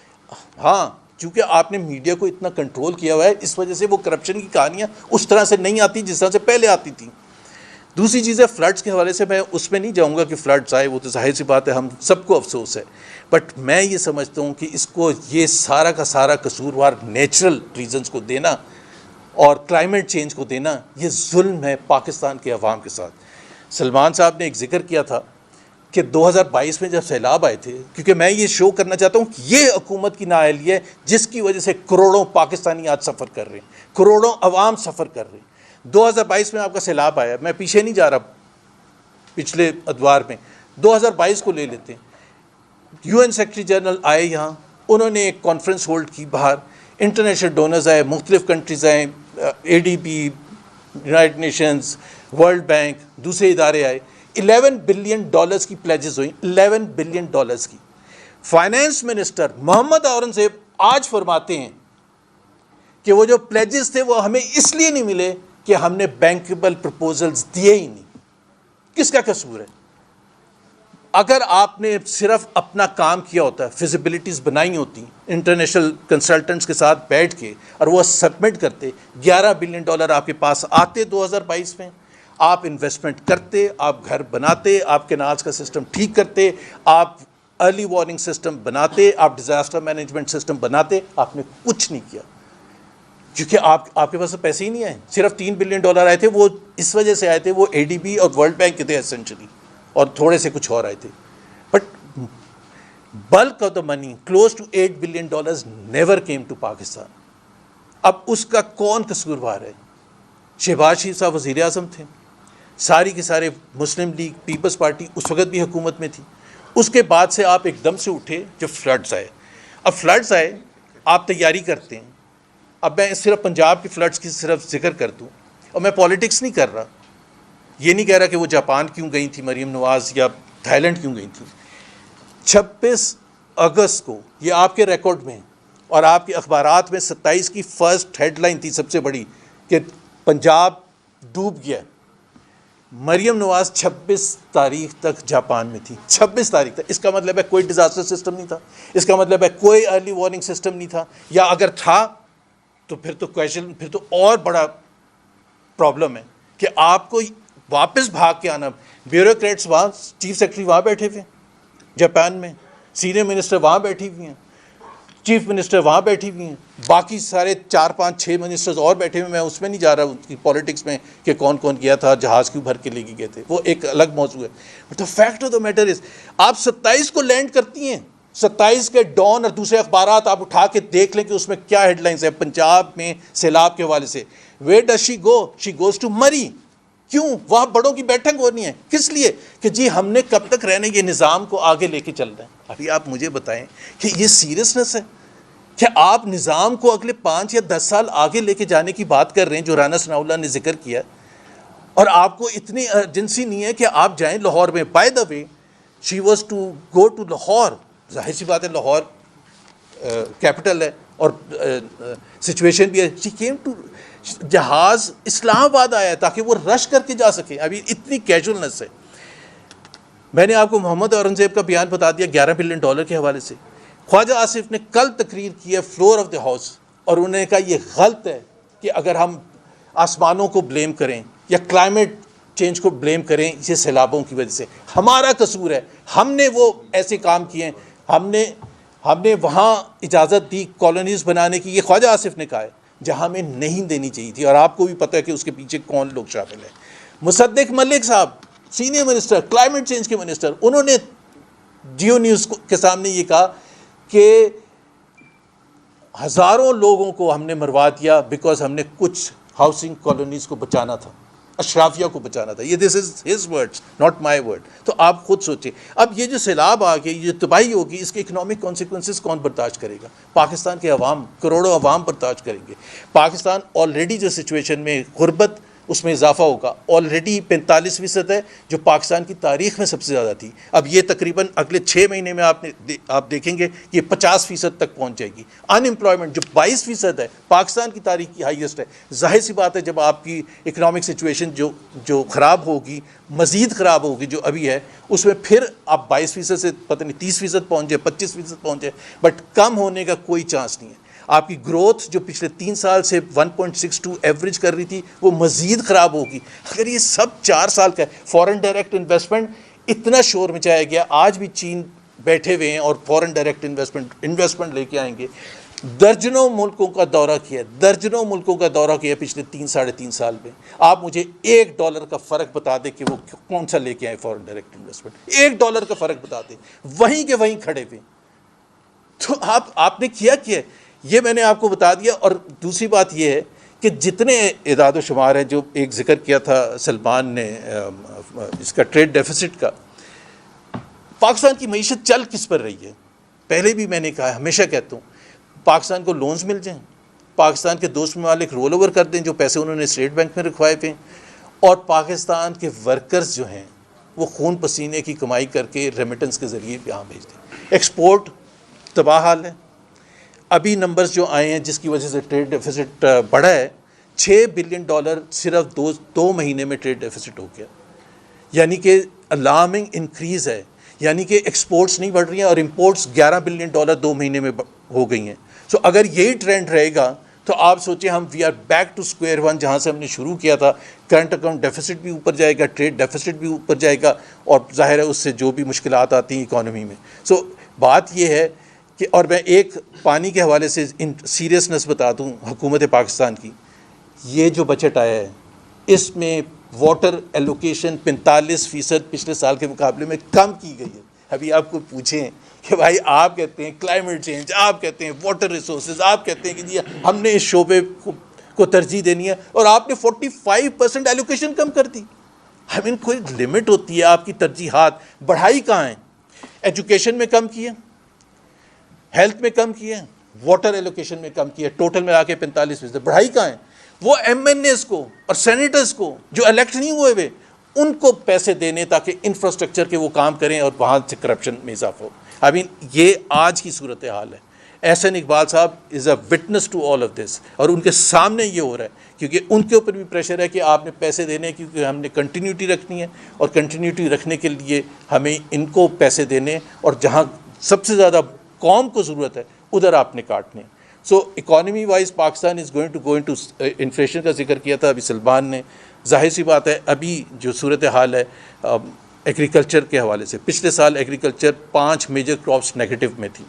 ہاں چونکہ آپ نے میڈیا کو اتنا کنٹرول کیا ہوا ہے، اس وجہ سے وہ کرپشن کی کہانیاں اس طرح سے نہیں آتی جس طرح سے پہلے آتی تھیں۔ دوسری چیز ہے فلڈس کے حوالے سے، میں اس میں نہیں جاؤں گا کہ فلڈس آئے، وہ تو ظاہر سی بات ہے، ہم سب کو افسوس ہے، بٹ میں یہ سمجھتا ہوں کہ اس کو یہ سارا کا سارا قصوروار نیچرل ریزنز کو دینا اور کلائمیٹ چینج کو دینا، یہ ظلم ہے پاکستان کے عوام کے ساتھ۔ سلمان صاحب نے ایک ذکر کیا تھا کہ 2022 میں جب سیلاب آئے تھے، کیونکہ میں یہ شو کرنا چاہتا ہوں کہ یہ حکومت کی نااہلی ہے جس کی وجہ سے کروڑوں پاکستانی آج سفر کر رہے ہیں، کروڑوں عوام سفر کر رہے ہیں۔ 2022 میں آپ کا سیلاب آیا، میں پیچھے نہیں جا رہا پچھلے ادوار میں، 2022 کو لے لیتے ہیں، UN سیکرٹری جنرل آئے یہاں، انہوں نے ایک کانفرنس ہولڈ کی باہر، انٹرنیشنل ڈونرز آئے، مختلف کنٹریز آئے، ADB، United nations, world bank, دوسرے ادارے آئے، $11 بلین کی پلیجز ہوئیں، $11 بلین کی۔ فائنانس منسٹر محمد اورنگزیب آج فرماتے ہیں کہ وہ جو پلیجز تھے وہ ہمیں اس لیے نہیں ملے کہ ہم نے بینکیبل پرپوزلز دیے ہی نہیں۔ کس کا قصور ہے؟ اگر آپ نے صرف اپنا کام کیا ہوتا ہے، فیزیبلٹیز بنائی ہوتی انٹرنیشنل کنسلٹنٹس کے ساتھ بیٹھ کے اور وہ سبمٹ کرتے، $11 بلین آپ کے پاس آتے 2022 میں، آپ انویسٹمنٹ کرتے، آپ گھر بناتے، آپ کینالز کا سسٹم ٹھیک کرتے، آپ ارلی وارننگ سسٹم بناتے، آپ ڈیزاسٹر مینجمنٹ سسٹم بناتے، آپ نے کچھ نہیں کیا کیونکہ آپ کے پاس پیسے ہی نہیں آئے۔ صرف $3 بلین آئے تھے، وہ اس وجہ سے آئے تھے، وہ ADB اور ورلڈ بینک کے تھے ایسنشلی، اور تھوڑے سے کچھ اور آئے تھے، but bulk of the money close to $8 billion never came to Pakistan. اب اس کا کون قصوروار ہے؟ شہباز شریف صاحب وزیر اعظم تھے، ساری کے سارے مسلم لیگ پیپلز پارٹی اس وقت بھی حکومت میں تھی، اس کے بعد سے آپ ایک دم سے اٹھے جب فلڈز آئے۔ اب فلڈز آئے، آپ تیاری کرتے ہیں۔ اب میں صرف پنجاب کی فلڈز کی صرف ذکر کر دوں، اور میں پالیٹکس نہیں کر رہا، یہ نہیں کہہ رہا کہ وہ جاپان کیوں گئی تھی مریم نواز یا تھائی لینڈ کیوں گئی تھی۔ 26 اگست کو یہ آپ کے ریکارڈ میں اور آپ کے اخبارات میں 27 کی فرسٹ ہیڈ لائن تھی سب سے بڑی کہ پنجاب ڈوب گیا۔ مریم نواز 26 تاریخ تک جاپان میں تھی، 26 تاریخ تک۔ اس کا مطلب ہے کوئی ڈیزاسٹر سسٹم نہیں تھا، اس کا مطلب ہے کوئی ارلی وارننگ سسٹم نہیں تھا، یا اگر تھا تو پھر تو اور بڑا پرابلم ہے کہ آپ کو واپس بھاگ کے آنا۔ بیوروکریٹس وہاں، چیف سیکرٹری وہاں بیٹھے ہوئے جاپان میں، سینئر منسٹر وہاں بیٹھی ہوئی ہیں، چیف منسٹر وہاں بیٹھی ہوئی ہیں، باقی سارے 4 5 6 منسٹرز اور بیٹھے ہوئے۔ میں اس میں نہیں جا رہا ان کی پالیٹکس میں کہ کون کون گیا تھا، جہاز کیوں بھر کے لے کے گئے تھے، وہ ایک الگ موضوع ہے۔ But the fact of the matter is آپ 27 کو لینڈ کرتی ہیں، 27 کے ڈان اور دوسرے اخبارات آپ اٹھا کے دیکھ لیں کہ اس میں کیا ہیڈ لائنز ہیں پنجاب میں سیلاب کے حوالے سے. Where does she go? She goes to Murree. کیوں؟ وہاں بڑوں کی بیٹھک ہونی ہے. کس لیے؟ کہ جی ہم نے کب تک رہنے یہ نظام کو آگے لے کے چل رہے ہیں. ابھی آپ مجھے بتائیں کہ یہ سیریسنس ہے کہ آپ نظام کو اگلے 5 یا 10 سال آگے لے کے جانے کی بات کر رہے ہیں جو رانا ثناء اللہ نے ذکر کیا, اور آپ کو اتنی ارجنسی نہیں ہے کہ آپ جائیں لاہور میں. By the way she was to go to Lahore. ظاہر سی بات ہے لاہور کیپٹل ہے اور سچویشن بھی ہے. شی کیم ٹو جہاز اسلام آباد آیا ہے تاکہ وہ رش کر کے جا سکے. ابھی اتنی کیجولنس ہے. میں نے آپ کو محمد اورنگزیب کا بیان بتا دیا $11 بلین کے حوالے سے. خواجہ آصف نے کل تقریر کی ہے فلور آف دا ہاؤس, اور انہوں نے کہا یہ غلط ہے کہ اگر ہم آسمانوں کو بلیم کریں یا کلائمیٹ چینج کو بلیم کریں یہ سیلابوں کی وجہ سے. ہمارا قصور ہے, ہم نے وہ ایسے کام کیے ہیں, ہم نے وہاں اجازت دی کالونیز بنانے کی, یہ خواجہ آصف نے کہا ہے, جہاں ہمیں نہیں دینی چاہیے تھی. اور آپ کو بھی پتہ ہے کہ اس کے پیچھے کون لوگ شامل ہیں. مصدق ملک صاحب سینئر منسٹر کلائمیٹ چینج کے منسٹر, انہوں نے جیو نیوز کے سامنے یہ کہا کہ ہزاروں لوگوں کو ہم نے مروا دیا بیکاز ہم نے کچھ ہاؤسنگ کالونیز کو بچانا تھا, اشرافیہ کو بچانا تھا. یہ this is his words not my word. تو آپ خود سوچیں اب یہ جو سیلاب آ گئی, یہ تباہی ہوگی, اس کے اکنامک کانسیکوینسز کون برداشت کرے گا؟ پاکستان کے عوام, کروڑوں عوام برداشت کریں گے. پاکستان آلریڈی جو سچویشن میں غربت اس میں اضافہ ہوگا, آلریڈی 45% ہے جو پاکستان کی تاریخ میں سب سے زیادہ تھی. اب یہ تقریباً اگلے 6 مہینے میں آپ دیکھیں گے یہ 50% تک پہنچ جائے گی. ان امپلائمنٹ جو 22% ہے پاکستان کی تاریخ کی ہائیسٹ ہے. ظاہر سی بات ہے جب آپ کی اکنامک سچویشن جو خراب ہوگی, مزید خراب ہوگی جو ابھی ہے, اس میں پھر آپ 22% سے پتہ نہیں 30% پہنچ جائے, 25% پہنچ جائے, بٹ کم ہونے کا کوئی چانس نہیں ہے. آپ کی گروتھ جو پچھلے 3 سال سے 1.62 ایوریج کر رہی تھی وہ مزید خراب ہوگی. اگر یہ سب 4 سال کا ہے. فورن ڈائریکٹ انویسٹمنٹ اتنا شور مچایا گیا, آج بھی چین بیٹھے ہوئے ہیں اور فورن ڈائریکٹ انویسٹمنٹ لے کے آئیں گے. درجنوں ملکوں کا دورہ کیا پچھلے 3-3.5 سال میں. آپ مجھے $1 کا فرق بتا دیں کہ وہ کون سا لے کے آئے فورن ڈائریکٹ انویسٹمنٹ. $1 کا فرق بتا دیں, وہیں کے وہیں کھڑے ہوئے. تو آپ نے کیا یہ میں نے آپ کو بتا دیا. اور دوسری بات یہ ہے کہ جتنے اعداد و شمار ہیں جو ایک ذکر کیا تھا سلمان نے اس کا ٹریڈ ڈیفیسٹ کا, پاکستان کی معیشت چل کس پر رہی ہے؟ پہلے بھی میں نے کہا, ہمیشہ کہتا ہوں, پاکستان کو لونز مل جائیں, پاکستان کے دوست ممالک رول اوور کر دیں جو پیسے انہوں نے اسٹیٹ بینک میں رکھوائے تھے, اور پاکستان کے ورکرز جو ہیں وہ خون پسینے کی کمائی کر کے ریمیٹنس کے ذریعے یہاں بھیج دیں. ایکسپورٹ تباہ حال ہے. ابھی نمبرز جو آئے ہیں جس کی وجہ سے ٹریڈ ڈیفیسٹ بڑھا ہے, $6 بلین صرف 2 مہینے میں ٹریڈ ڈیفیسٹ ہو گیا. یعنی کہ الارمنگ انکریز ہے, یعنی کہ ایکسپورٹس نہیں بڑھ رہی ہیں اور امپورٹس $11 بلین 2 مہینے میں ہو گئی ہیں. سو اگر یہی ٹرینڈ رہے گا تو آپ سوچیں ہم we are back to square one, جہاں سے ہم نے شروع کیا تھا. کرنٹ اکاؤنٹ ڈیفیسٹ بھی اوپر جائے گا, ٹریڈ ڈیفیسٹ بھی اوپر جائے گا, اور ظاہر ہے اس سے جو بھی مشکلات آتی ہیں اکانومی میں. سو بات یہ ہے کہ, اور میں ایک پانی کے حوالے سے سیریسنس بتا دوں حکومت پاکستان کی, یہ جو بجٹ آیا ہے اس میں واٹر ایلوکیشن 45% پچھلے سال کے مقابلے میں کم کی گئی ہے. ابھی آپ کو پوچھیں کہ بھائی آپ کہتے ہیں کلائمیٹ چینج, آپ کہتے ہیں واٹر ریسورسز, آپ کہتے ہیں کہ جی ہم نے اس شعبے کو ترجیح دینی ہے, اور آپ نے 45% ایلوکیشن کم کر دی. کوئی لمٹ ہوتی ہے آپ کی ترجیحات. بڑھائی کہاں ہیں؟ ایجوکیشن میں کم کیے, ہیلتھ میں کم کیے, واٹر ایلوکیشن میں کم کیے, ٹوٹل میں آ کے 45%. بڑھائی کہاں ہے؟ وہ MNAs کو اور سینیٹرز کو جو الیکٹ نہیں ہوئے ہوئے, ان کو پیسے دینے تاکہ انفراسٹرکچر کے وہ کام کریں اور وہاں سے کرپشن میں اضافہ ہو. یہ آج کی صورتحال ہے. احسن اقبال صاحب is a witness to all of this, اور ان کے سامنے یہ ہو رہا ہے کیونکہ ان کے اوپر بھی پریشر ہے کہ آپ نے پیسے دینے, کیونکہ ہم نے کنٹینیوٹی رکھنی ہے, اور کنٹینیوٹی رکھنے کے لیے ہمیں ان کو پیسے دینے, اور جہاں سب سے زیادہ قوم کو ضرورت ہے ادھر آپ نے کاٹنے. So economy wise Pakistan is going to inflation کا ذکر کیا تھا ابھی سلمان نے. ظاہر سی بات ہے ابھی جو صورتحال ہے ایگریکلچر کے حوالے سے, پچھلے سال ایگریکلچر 5 میجر کراپس نیگیٹو میں تھی.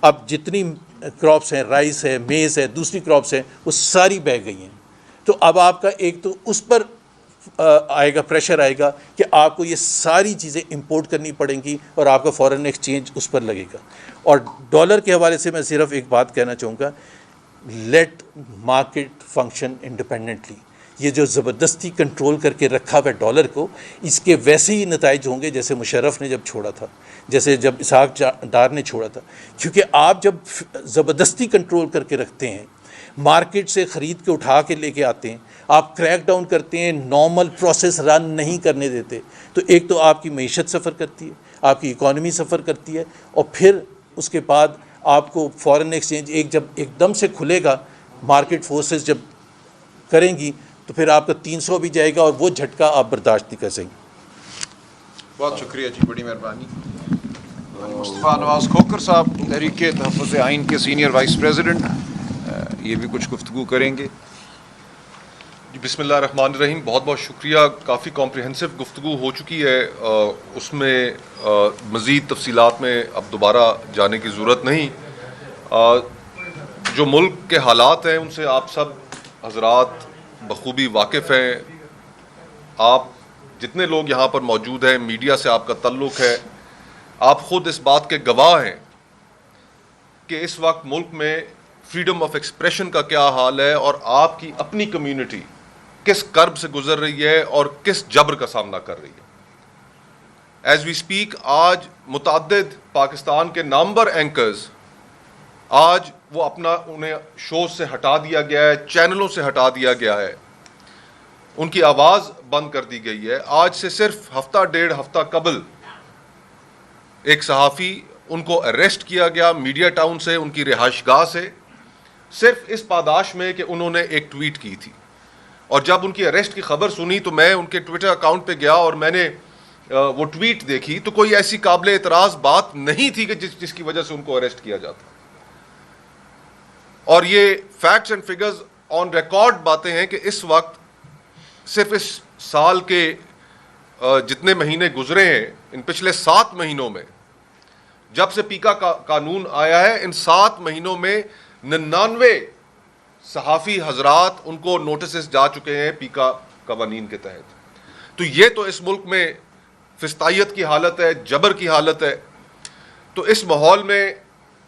اب جتنی کراپس ہیں, رائس ہے, میز ہے, دوسری کراپس ہیں, وہ ساری بہہ گئی ہیں. تو اب آپ کا ایک تو اس پر آئے گا، پریشر آئے گا کہ آپ کو یہ ساری چیزیں امپورٹ کرنی پڑیں گی اور آپ کا فارن ایکسچینج اس پر لگے گا. اور ڈالر کے حوالے سے میں صرف ایک بات کہنا چاہوں گا، لیٹ مارکیٹ فنکشن انڈیپینڈنٹلی. یہ جو زبردستی کنٹرول کر کے رکھا ہوا ڈالر کو، اس کے ویسے ہی نتائج ہوں گے جیسے مشرف نے جب چھوڑا تھا، جیسے جب اسحاق ڈار نے چھوڑا تھا. کیونکہ آپ جب زبردستی کنٹرول کر کے رکھتے ہیں، مارکیٹ سے خرید کے اٹھا کے لے کے آتے ہیں، آپ کریک ڈاؤن کرتے ہیں، نارمل پروسیس رن نہیں کرنے دیتے، تو ایک تو آپ کی معیشت سفر کرتی ہے، آپ کی اکانومی سفر کرتی ہے، اور پھر اس کے بعد آپ کو فارن ایکسچینج جب ایک دم سے کھلے گا، مارکیٹ فورسز جب کریں گی، تو پھر آپ کا 300 بھی جائے گا اور وہ جھٹکا آپ برداشت نہیں کر سکیں. بہت شکریہ جی، بڑی مہربانی. مصطفیٰ نواز کھوکھر صاحب تحریک تحفظ آئین کے سینئر وائس پریزیڈنٹ، یہ بھی کچھ گفتگو کریں گے. جی بسم اللہ الرحمن الرحیم. بہت بہت شکریہ. کافی کمپریہنسو گفتگو ہو چکی ہے، اس میں مزید تفصیلات میں اب دوبارہ جانے کی ضرورت نہیں. جو ملک کے حالات ہیں ان سے آپ سب حضرات بخوبی واقف ہیں. آپ جتنے لوگ یہاں پر موجود ہیں، میڈیا سے آپ کا تعلق ہے، آپ خود اس بات کے گواہ ہیں کہ اس وقت ملک میں فریڈم آف ایکسپریشن کا کیا حال ہے اور آپ کی اپنی کمیونٹی کس کرب سے گزر رہی ہے اور کس جبر کا سامنا کر رہی ہے. ایز وی اسپیک آج متعدد پاکستان کے نامور اینکرز، آج وہ انہیں شوز سے ہٹا دیا گیا ہے، چینلوں سے ہٹا دیا گیا ہے، ان کی آواز بند کر دی گئی ہے. آج سے صرف ہفتہ ڈیڑھ ہفتہ قبل ایک صحافی، ان کو اریسٹ کیا گیا میڈیا ٹاؤن سے، ان کی رہائش گاہ سے، صرف اس پاداش میں کہ انہوں نے ایک ٹویٹ کی تھی. اور جب ان کی اریسٹ کی خبر سنی تو میں ان کے ٹویٹر اکاؤنٹ پہ گیا اور میں نے وہ ٹویٹ دیکھی، تو کوئی ایسی قابل اعتراض بات نہیں تھی کہ جس کی وجہ سے ان کو اریسٹ کیا جاتا. اور یہ facts and figures on record باتیں ہیں کہ اس وقت صرف اس سال کے جتنے مہینے گزرے ہیں، ان پچھلے 7 مہینوں میں جب سے پیکا قانون آیا ہے، ان 7 مہینوں میں 99 صحافی حضرات ان کو نوٹسز جا چکے ہیں پیکا قوانین کے تحت. تو یہ تو اس ملک میں فسطائیت کی حالت ہے، جبر کی حالت ہے. تو اس ماحول میں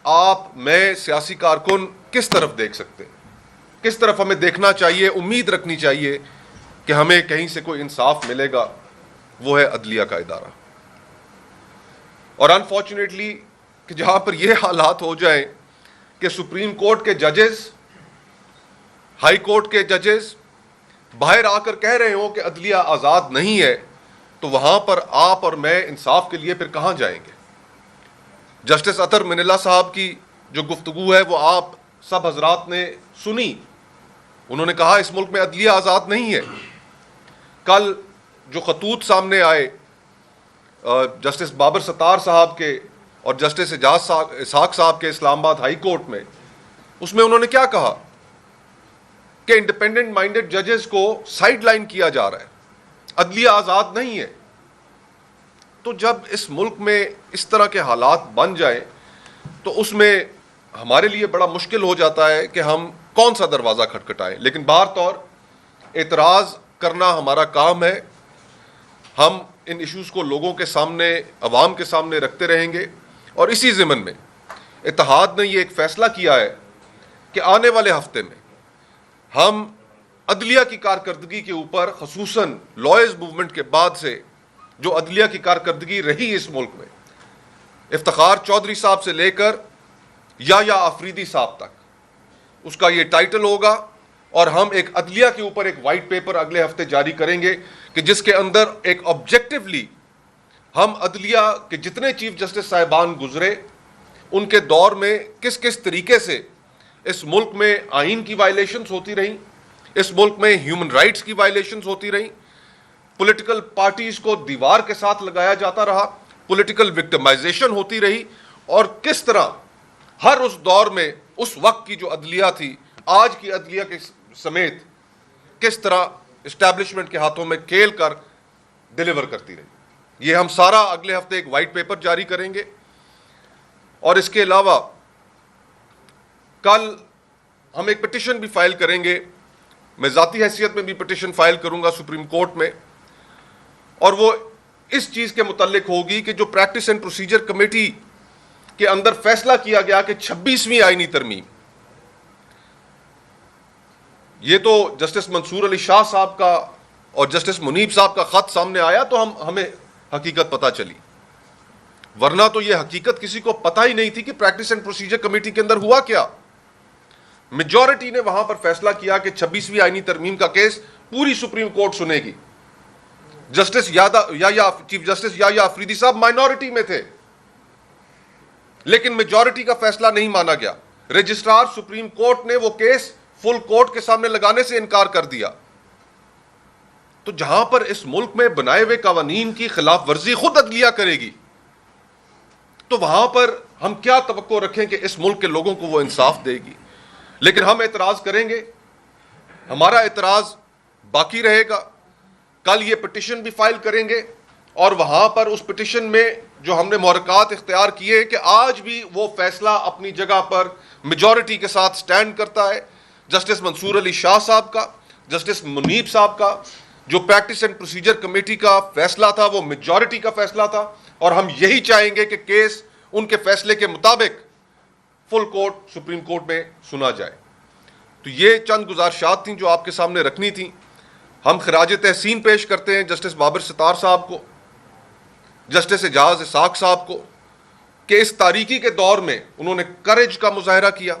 آپ، میں، سیاسی کارکن کس طرف دیکھ سکتے ہیں؟ کس طرف ہمیں دیکھنا چاہیے؟ امید رکھنی چاہیے کہ ہمیں کہیں سے کوئی انصاف ملے گا. وہ ہے عدلیہ کا ادارہ. اور انفارچونیٹلی کہ جہاں پر یہ حالات ہو جائیں کہ سپریم کورٹ کے ججز، ہائی کورٹ کے ججز باہر آ کر کہہ رہے ہوں کہ عدلیہ آزاد نہیں ہے، تو وہاں پر آپ اور میں انصاف کے لیے پھر کہاں جائیں گے؟ جسٹس اطہر من اللہ صاحب کی جو گفتگو ہے وہ آپ سب حضرات نے سنی. انہوں نے کہا اس ملک میں عدلیہ آزاد نہیں ہے. کل جو خطوط سامنے آئے جسٹس بابر ستار صاحب کے اور جسٹس اسحاق صاحب کے اسلام آباد ہائی کورٹ میں، اس میں انہوں نے کیا کہا کہ انڈیپینڈنٹ مائنڈڈ ججز کو سائیڈ لائن کیا جا رہا ہے، عدلیہ آزاد نہیں ہے. تو جب اس ملک میں اس طرح کے حالات بن جائیں تو اس میں ہمارے لیے بڑا مشکل ہو جاتا ہے کہ ہم کون سا دروازہ کھٹکھٹائیں. لیکن بہر طور اعتراض کرنا ہمارا کام ہے. ہم ان ایشوز کو لوگوں کے سامنے، عوام کے سامنے رکھتے رہیں گے. اور اسی ضمن میں اتحاد نے یہ ایک فیصلہ کیا ہے کہ آنے والے ہفتے میں ہم عدلیہ کی کارکردگی کے اوپر، خصوصاً لائرز موومنٹ کے بعد سے جو عدلیہ کی کارکردگی رہی اس ملک میں، افتخار چودھری صاحب سے لے کر یا آفریدی صاحب تک، اس کا یہ ٹائٹل ہوگا. اور ہم ایک عدلیہ کے اوپر ایک وائٹ پیپر اگلے ہفتے جاری کریں گے کہ جس کے اندر ایک آبجیکٹیولی ہم عدلیہ کے جتنے چیف جسٹس صاحبان گزرے، ان کے دور میں کس کس طریقے سے اس ملک میں آئین کی وائلیشنز ہوتی رہیں، اس ملک میں ہیومن رائٹس کی وائلیشنز ہوتی رہیں، پولیٹیکل پارٹیز کو دیوار کے ساتھ لگایا جاتا رہا، پولیٹیکل وکٹمائزیشن ہوتی رہی، اور کس طرح ہر اس دور میں اس وقت کی جو عدلیہ تھی آج کی عدلیہ کے سمیت کس طرح اسٹیبلشمنٹ کے ہاتھوں میں کھیل کر ڈیلیور کرتی رہی. یہ ہم سارا اگلے ہفتے ایک وائٹ پیپر جاری کریں گے. اور اس کے علاوہ کل ہم ایک پٹیشن بھی فائل کریں گے میں ذاتی حیثیت میں بھی پٹیشن فائل کروں گا سپریم کورٹ میں، اور وہ اس چیز کے متعلق ہوگی کہ جو پریکٹس اینڈ پروسیجر کمیٹی کے اندر فیصلہ کیا گیا کہ 26ویں آئینی ترمیم، یہ تو جسٹس منصور علی شاہ صاحب کا اور جسٹس منیب صاحب کا خط سامنے آیا تو ہمیں حقیقت پتہ چلی، ورنہ تو یہ حقیقت کسی کو پتہ ہی نہیں تھی کہ پریکٹس اینڈ پروسیجر کمیٹی کے اندر ہوا کیا۔ میجورٹی نے وہاں پر فیصلہ کیا کہ 26ویں آئینی ترمیم کا کیس پوری سپریم کورٹ سنے گی۔ جسٹس چیف جسٹس یحییٰ آفریدی صاحب مائنورٹی میں تھے، لیکن میجورٹی کا فیصلہ نہیں مانا گیا۔ رجسٹرار سپریم کورٹ نے وہ کیس فل کورٹ کے سامنے لگانے سے انکار کر دیا۔ تو جہاں پر اس ملک میں بنائے ہوئے قوانین کی خلاف ورزی خود عدلیہ کرے گی، تو وہاں پر ہم کیا توقع رکھیں کہ اس ملک کے لوگوں کو وہ انصاف دے گی؟ لیکن ہم اعتراض کریں گے، ہمارا اعتراض باقی رہے گا۔ کل یہ پٹیشن بھی فائل کریں گے، اور وہاں پر اس پٹیشن میں جو ہم نے محرکات اختیار کیے کہ آج بھی وہ فیصلہ اپنی جگہ پر میجورٹی کے ساتھ سٹینڈ کرتا ہے۔ جسٹس منصور علی شاہ صاحب کا، جسٹس منیب صاحب کا جو پریکٹس اینڈ پروسیجر کمیٹی کا فیصلہ تھا وہ میجورٹی کا فیصلہ تھا، اور ہم یہی چاہیں گے کہ کیس ان کے فیصلے کے مطابق فل کورٹ سپریم کورٹ میں سنا جائے۔ تو یہ چند گزارشات تھیں جو آپ کے سامنے رکھنی تھیں۔ ہم خراج تحسین پیش کرتے ہیں جسٹس بابر ستار صاحب کو، جسٹس اعجاز اسحاق صاحب کو، کہ اس تاریکی کے دور میں انہوں نے کریج کا مظاہرہ کیا،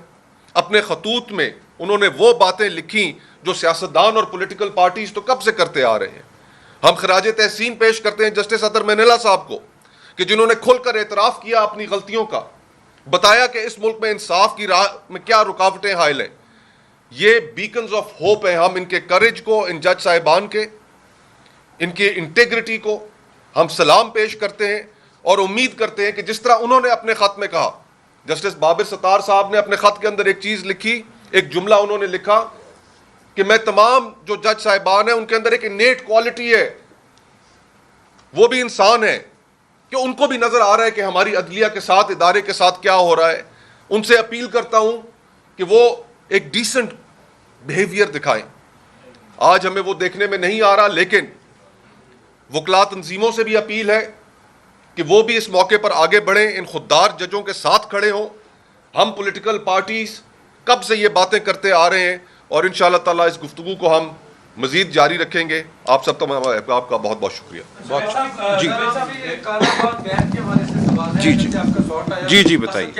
اپنے خطوط میں انہوں نے وہ باتیں لکھیں جو سیاستدان اور پولیٹیکل پارٹیز تو کب سے کرتے آ رہے ہیں۔ ہم خراج تحسین پیش کرتے ہیں جسٹس اطہر منیلا صاحب کو، کہ جنہوں نے کھل کر اعتراف کیا اپنی غلطیوں کا، بتایا کہ اس ملک میں انصاف کی راہ میں کیا رکاوٹیں حائل ہیں۔ یہ بیکنز آف ہوپ ہیں۔ ہم ان کے کریج کو، ان جج صاحبان کے، ان کی انٹیگریٹی کو ہم سلام پیش کرتے ہیں، اور امید کرتے ہیں کہ جس طرح انہوں نے اپنے خط میں کہا، جسٹس بابر ستار صاحب نے اپنے خط کے اندر ایک چیز لکھی، ایک جملہ انہوں نے لکھا کہ میں تمام جو جج صاحبان ہیں ان کے اندر ایک انیٹ کوالٹی ہے، وہ بھی انسان ہے، کہ ان کو بھی نظر آ رہا ہے کہ ہماری عدلیہ کے ساتھ، ادارے کے ساتھ کیا ہو رہا ہے۔ ان سے اپیل کرتا ہوں کہ وہ ایک ڈیسنٹ بیہیویئر دکھائیں۔ آج ہمیں وہ دیکھنے میں نہیں آ رہا، لیکن وکلا تنظیموں سے بھی اپیل ہے کہ وہ بھی اس موقع پر آگے بڑھیں، ان خوددار ججوں کے ساتھ کھڑے ہوں۔ ہم پولیٹیکل پارٹیز کب سے یہ باتیں کرتے آ رہے ہیں، اور انشاءاللہ تعالیٰ اس گفتگو کو ہم مزید جاری رکھیں گے۔ آپ سب تمام آپ کا بہت بہت شکریہ۔ جی بتائیے۔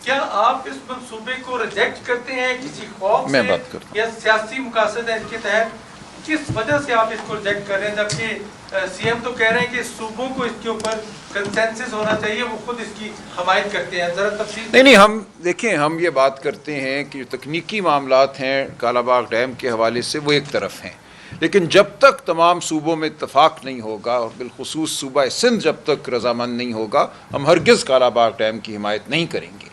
کیا آپ اس منصوبے کو ریجیکٹ کرتے ہیں کسی خوف میں سے بات کرتا ہوں، یا سیاسی مقاصد ہے اس کے تحت؟ کس وجہ سے آپ اس کو ریجیکٹ کر رہے ہیں، جبکہ سی ایم تو کہہ رہے ہیں کہ صوبوں کو اس کے اوپر کنسنسس ہونا چاہیے، وہ خود اس کی حمایت کرتے ہیں؟ ذرا تفصیل۔ نہیں ہم دیکھیں، ہم یہ بات کرتے ہیں کہ جو تکنیکی معاملات ہیں کالا باغ ڈیم کے حوالے سے وہ ایک طرف ہیں، لیکن جب تک تمام صوبوں میں اتفاق نہیں ہوگا، اور بالخصوص صوبہ سندھ جب تک رضامند نہیں ہوگا، ہم ہرگز کالا باغ ڈیم کی حمایت نہیں کریں گے۔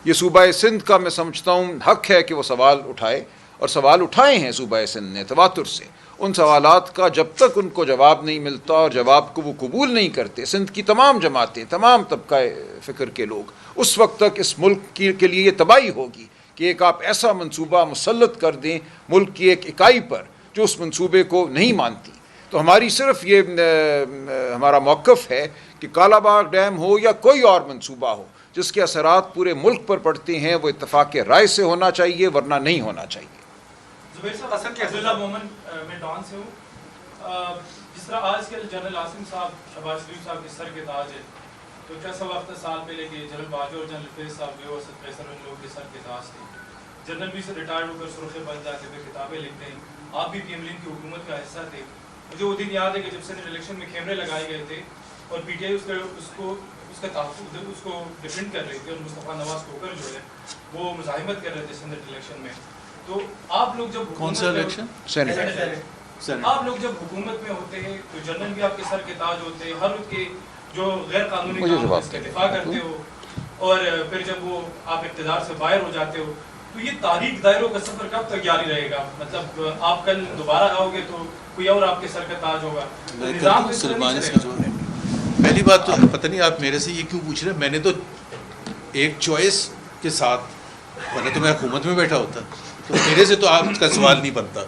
یہ صوبہ سندھ کا میں سمجھتا ہوں حق ہے کہ وہ سوال اٹھائے، اور سوال اٹھائے ہیں صوبہ سندھ نے تواتر سے۔ ان سوالات کا جب تک ان کو جواب نہیں ملتا اور جواب کو وہ قبول نہیں کرتے، سندھ کی تمام جماعتیں، تمام طبقہ فکر کے لوگ، اس وقت تک اس ملک کے لیے یہ تباہی ہوگی کہ ایک آپ ایسا منصوبہ مسلط کر دیں ملک کی ایک اکائی پر جو اس منصوبے کو نہیں مانتی۔ تو ہماری صرف یہ ہمارا موقف ہے کہ کالا باغ ڈیم ہو یا کوئی اور منصوبہ ہو جس کے اثرات پورے ملک پر پڑتے ہیں، وہ اتفاق رائے سے ہونا چاہیے، ورنہ نہیں ہونا چاہیے۔ زبیر صاحب، اصل کے عبداللہ مومن میں ڈان سے ہوں۔ جس طرح آج کل جنرل عاصم صاحب شہباز شریف صاحب کے سر کے تاج ہے، تو کیسا وقت سال پہلے کہ جنرل باجوہ اور جنرل فیض صاحب جو اسد فیصل ان لوگوں کے سر کے تاج تھے۔ جنرل بھی سے ریٹائرڈ ہو کر سرخ بن جاتے ہوئے کتابیں لکھتے ہیں۔ آپ بھی پی ایم لین کی حکومت کا حصہ تھے۔ مجھے وہ دن یاد ہے کہ جب سینٹ الیکشن میں کیمرے لگائے گئے تھے اور پی ٹی آئی اس کا تحفظ اس کو ڈیفینڈ کر رہی تھی، اور مصطفیٰ نواز کھوکر جو ہے وہ مزاحمت کر رہے تھے سینٹ الیکشن میں۔ تو آپ لوگ جب کون سا الیکشن؟ آپ لوگ جب حکومت میں ہوتے ہیں تو جنرل بھی آپ کے سر کے تاج ہوتے ہیں، ہر کے جو غیر قانونی کام اس کا دفاع کرتے ہو، اور پھر جب وہ آپ اقتدار سے باہر ہو جاتے ہو، تو یہ تاریخ دائروں کا سفر کب تک جاری رہے گا؟ مطلب آپ کل دوبارہ آؤ گے تو کوئی اور آپ کے سر کا تاج ہوگا۔ پہلی بات تو پتہ نہیں آپ میرے سے یہ کیوں پوچھ رہے ہیں، میں نے تو ایک چوائس کے ساتھ، ورنہ تو میں حکومت میں بیٹھا ہوتا، تو میرے سے تو آپ کا سوال نہیں بنتا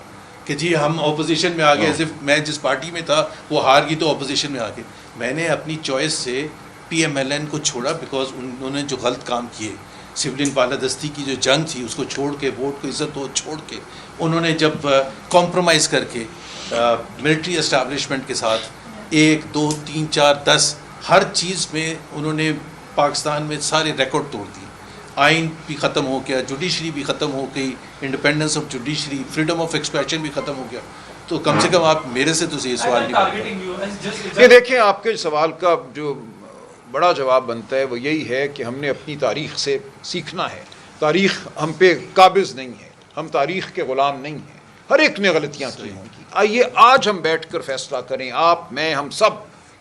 کہ جی ہم اپوزیشن میں آ گئے، ایز میں جس پارٹی میں تھا وہ ہار گئی تو اپوزیشن میں آ گئے. میں نے اپنی چوائس سے پی ایم ایل این کو چھوڑا بیکاز انہوں نے جو غلط کام کیے، سولین بالادستی کی جو جنگ تھی اس کو چھوڑ کے، ووٹ کو عزت و چھوڑ کے، انہوں نے جب کمپرومائز کر کے ملٹری اسٹیبلشمنٹ کے ساتھ 1 2 3 4 10 ہر چیز میں انہوں نے پاکستان میں سارے ریکارڈ توڑ دیے. آئین بھی ختم ہو گیا، جوڈیشری بھی ختم ہو گئی، independence of judiciary, freedom of expression بھی ختم ہو گیا. تو کم سے کم آپ میرے سے تو یہ سوال نہیں کرتے. یہ دیکھیں آپ کے سوال کا جو بڑا جواب بنتا ہے وہ یہی ہے کہ ہم نے اپنی تاریخ سے سیکھنا ہے. تاریخ ہم پہ قابض نہیں ہے، ہم تاریخ کے غلام نہیں ہیں. ہر ایک نے غلطیاں کی ہوں گی. آئیے آج ہم بیٹھ کر فیصلہ کریں، آپ، میں، ہم سب،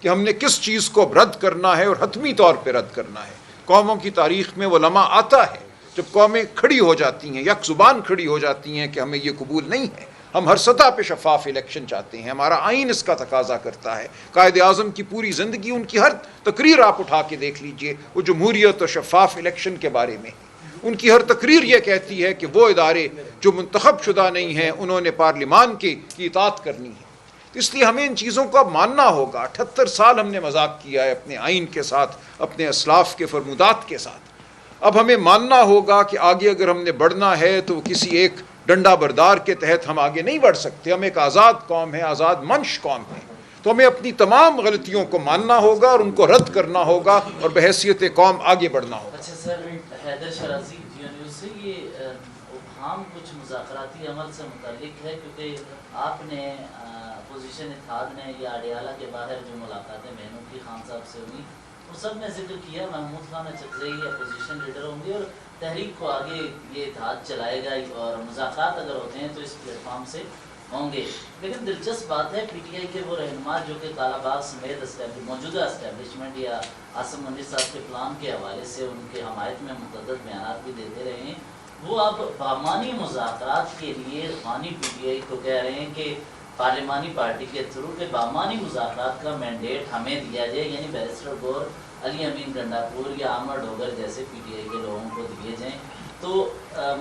کہ ہم نے کس چیز کو رد کرنا ہے اور حتمی طور پہ رد کرنا ہے. قوموں کی تاریخ میں وہ لمحہ آتا ہے جب قومیں کھڑی ہو جاتی ہیں، یک زبان کھڑی ہو جاتی ہیں کہ ہمیں یہ قبول نہیں ہے. ہم ہر سطح پہ شفاف الیکشن چاہتے ہیں، ہمارا آئین اس کا تقاضا کرتا ہے. قائد اعظم کی پوری زندگی، ان کی ہر تقریر آپ اٹھا کے دیکھ لیجئے، وہ جمہوریت اور شفاف الیکشن کے بارے میں ہے. ان کی ہر تقریر یہ کہتی ہے کہ وہ ادارے جو منتخب شدہ نہیں ہیں انہوں نے پارلیمان کی اطاعت کرنی ہے. اس لیے ہمیں ان چیزوں کو اب ماننا ہوگا. 78 سال ہم نے مذاق کیا ہے اپنے آئین کے ساتھ، اپنے اسلاف کے فرمودات کے ساتھ. اب ہمیں ماننا ہوگا کہ آگے اگر ہم نے بڑھنا ہے تو کسی ایک ڈنڈا بردار کے تحت ہم آگے نہیں بڑھ سکتے. ہم ایک آزاد قوم ہے، آزاد منش قوم ہے. تو ہمیں اپنی تمام غلطیوں کو ماننا ہوگا اور ان کو رد کرنا ہوگا اور بحیثیت قوم آگے بڑھنا ہوگا. اچھا سر، حیدر شرازی جیو نیوز سے یہ ابہام کچھ مذاکراتی عمل سے متعلق ہے، کیونکہ آپ نے اپوزیشن اتحاد نے یا اڈیالہ کے باہر جو ملاقاتیں بہنوں کی خان صاحب سے ہوئی وہ سب نے ذکر کیا محمود خان اچکزئی اپوزیشن لیڈر ہوں گے اور تحریک کو آگے یہ اتحاد چلائے گا اور مذاکرات اگر ہوتے ہیں تو اس پلیٹ فارم سے ہوں گے. لیکن دلچسپ بات ہے پی ٹی آئی کے وہ رہنما جو کہ کالا باغ سمیت موجودہ اسٹیبلشمنٹ یا عاصم منیر صاحب کے پلان کے حوالے سے ان کے حمایت میں متعدد بیانات بھی دیتے رہے ہیں، وہ اب بامانی مذاکرات کے لیے خوانی پی ٹی آئی کو کہہ رہے ہیں کہ پارلیمانی پارٹی کے تھرو کہ بامانی مذاکرات کا مینڈیٹ ہمیں دیا جائے، یعنی بیرسٹر گور، علی امین گنڈاپور یا عامر ڈوگر جیسے پی ٹی آئی کے لوگوں کو دیے جائیں. تو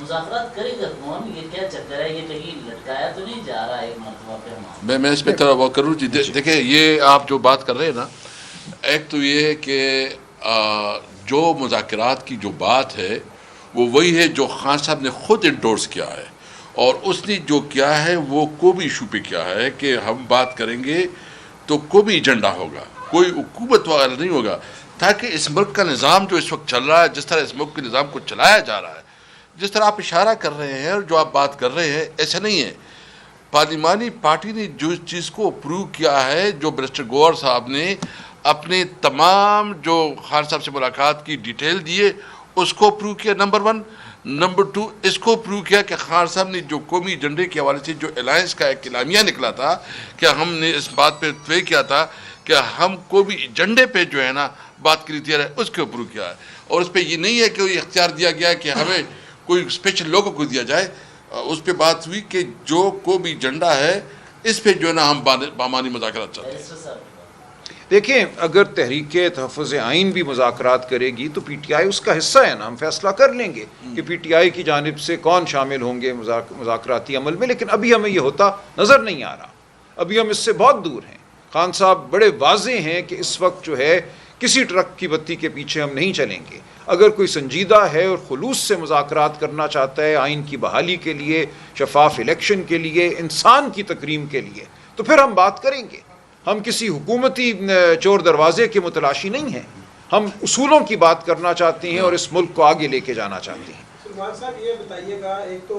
مذاکرات کرے گا کون؟ یہ کیا چکر ہے؟ یہ کہیں لٹکایا تو نہیں جا رہا ایک مرتبہ پہ؟ میں اس پہ تھوڑا وہ کروں جی. دیکھیں یہ آپ جو بات کر رہے ہیں نا، ایک تو یہ ہے کہ جو مذاکرات کی جو بات ہے وہ وہی ہے جو خان صاحب نے خود انڈورس کیا ہے، اور اس نے جو کیا ہے وہ قومی ایشو پہ کیا ہے کہ ہم بات کریں گے تو قومی ایجنڈا ہوگا، کوئی حکومت وغیرہ نہیں ہوگا، تاکہ اس ملک کا نظام جو اس وقت چل رہا ہے، جس طرح اس ملک کے نظام کو چلایا جا رہا ہے، جس طرح آپ اشارہ کر رہے ہیں اور جو آپ بات کر رہے ہیں، ایسا نہیں ہے. پارلیمانی پارٹی نے جو اس چیز کو اپروو کیا ہے، جو بیرسٹر گور صاحب نے اپنے تمام جو خان صاحب سے ملاقات کی ڈیٹیل دیے اس کو اپروو کیا، نمبر 1. نمبر 2 اس کو اپروو کیا کہ خان صاحب نے جو قومی ایجنڈے کے حوالے سے جو الائنس کا ایک اعلامیہ نکلا تھا کہ ہم نے اس بات پہ طے کیا تھا کہ ہم قومی ایجنڈے پہ جو ہے نا بات کری تھی، اس کو اپروو کیا ہے. اور اس پہ یہ نہیں ہے کہ یہ اختیار دیا گیا کہ ہمیں کوئی اسپیشل لوگوں کو دیا جائے. اس پہ بات ہوئی کہ جو قومی ایجنڈا ہے اس پہ جو ہے نا ہم بامانی مذاکرات چاہتے ہیں. دیکھیں اگر تحریک تحفظ آئین بھی مذاکرات کرے گی تو پی ٹی آئی اس کا حصہ ہے نا، ہم فیصلہ کر لیں گے کہ پی ٹی آئی کی جانب سے کون شامل ہوں گے مذاکراتی عمل میں. لیکن ابھی ہمیں یہ ہوتا نظر نہیں آ رہا، ابھی ہم اس سے بہت دور ہیں. خان صاحب بڑے واضح ہیں کہ اس وقت جو ہے کسی ٹرک کی بتی کے پیچھے ہم نہیں چلیں گے. اگر کوئی سنجیدہ ہے اور خلوص سے مذاکرات کرنا چاہتا ہے آئین کی بحالی کے لیے، شفاف الیکشن کے لیے، انسان کی تکریم کے لیے، تو پھر ہم بات کریں گے. ہم کسی حکومتی چور دروازے کے متلاشی نہیں ہیں، ہم اصولوں کی بات کرنا چاہتے ہیں اور اس ملک کو آگے لے کے جانا چاہتے ہیں. سلمان صاحب یہ بتائیے گا، ایک تو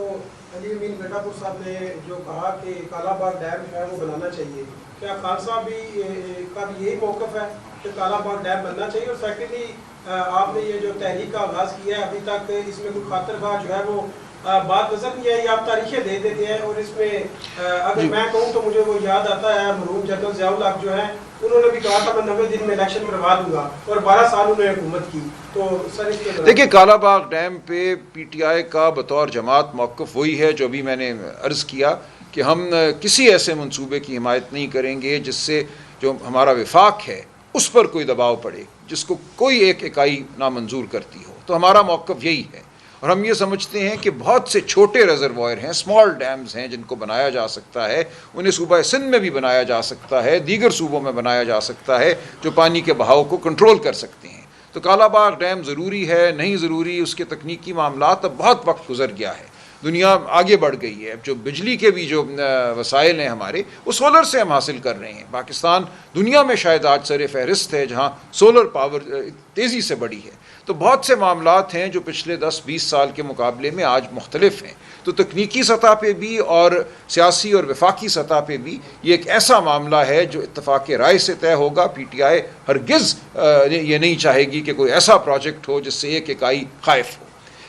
علی امین گنڈاپور صاحب نے جو کہا کہ کالا باغ ڈیم ہے وہ بنانا چاہیے، کیا خان صاحب کا بھی یہی موقف ہے کہ کالا باغ ڈیم بننا چاہیے؟ اور سیکنڈلی آپ نے یہ جو تحریک کا آغاز کیا ہے ابھی تک اس میں کوئی خاطر خواہ جو ہے وہ بات نظر نہیں ہے، آپ تاریخیں دے دیتے ہیں. اور اس میں اگر میں کہوں تو مجھے وہ یاد آتا ہے مرحوم جنرل ضیاء الحق جو ہے انہوں نے بھی کہا تھا میں 90 دن میں الیکشن کروا دوں گا، اور 12 سال انہوں نے حکومت کی. تو سر اس کے دیکھیں کالا باغ ڈیم پہ پی ٹی آئی کا بطور جماعت موقف وہی ہے جو بھی میں نے عرض کیا کہ ہم کسی ایسے منصوبے کی حمایت نہیں کریں گے جس سے جو ہمارا وفاق ہے اس پر کوئی دباؤ پڑے، جس کو کوئی ایک اکائی نامنظور کرتی ہو. تو ہمارا موقف یہی ہے. اور ہم یہ سمجھتے ہیں کہ بہت سے چھوٹے ریزروائر ہیں، اسمال ڈیمز ہیں جن کو بنایا جا سکتا ہے، انہیں صوبہ سندھ میں بھی بنایا جا سکتا ہے، دیگر صوبوں میں بنایا جا سکتا ہے، جو پانی کے بہاؤ کو کنٹرول کر سکتے ہیں۔ تو کالا باغ ڈیم ضروری ہے نہیں ضروری، اس کے تکنیکی معاملات اب بہت وقت گزر گیا ہے، دنیا آگے بڑھ گئی ہے۔ اب جو بجلی کے بھی جو وسائل ہیں ہمارے، وہ سولر سے ہم حاصل کر رہے ہیں۔ پاکستان دنیا میں شاید آج سر فہرست ہے جہاں سولر پاور تیزی سے بڑھی ہے۔ تو بہت سے معاملات ہیں جو پچھلے 10-20 سال کے مقابلے میں آج مختلف ہیں۔ تو تکنیکی سطح پہ بھی اور سیاسی اور وفاقی سطح پہ بھی یہ ایک ایسا معاملہ ہے جو اتفاق رائے سے طے ہوگا۔ پی ٹی آئی ہرگز یہ نہیں چاہے گی کہ کوئی ایسا پروجیکٹ ہو جس سے ایک اکائی خائف ہو۔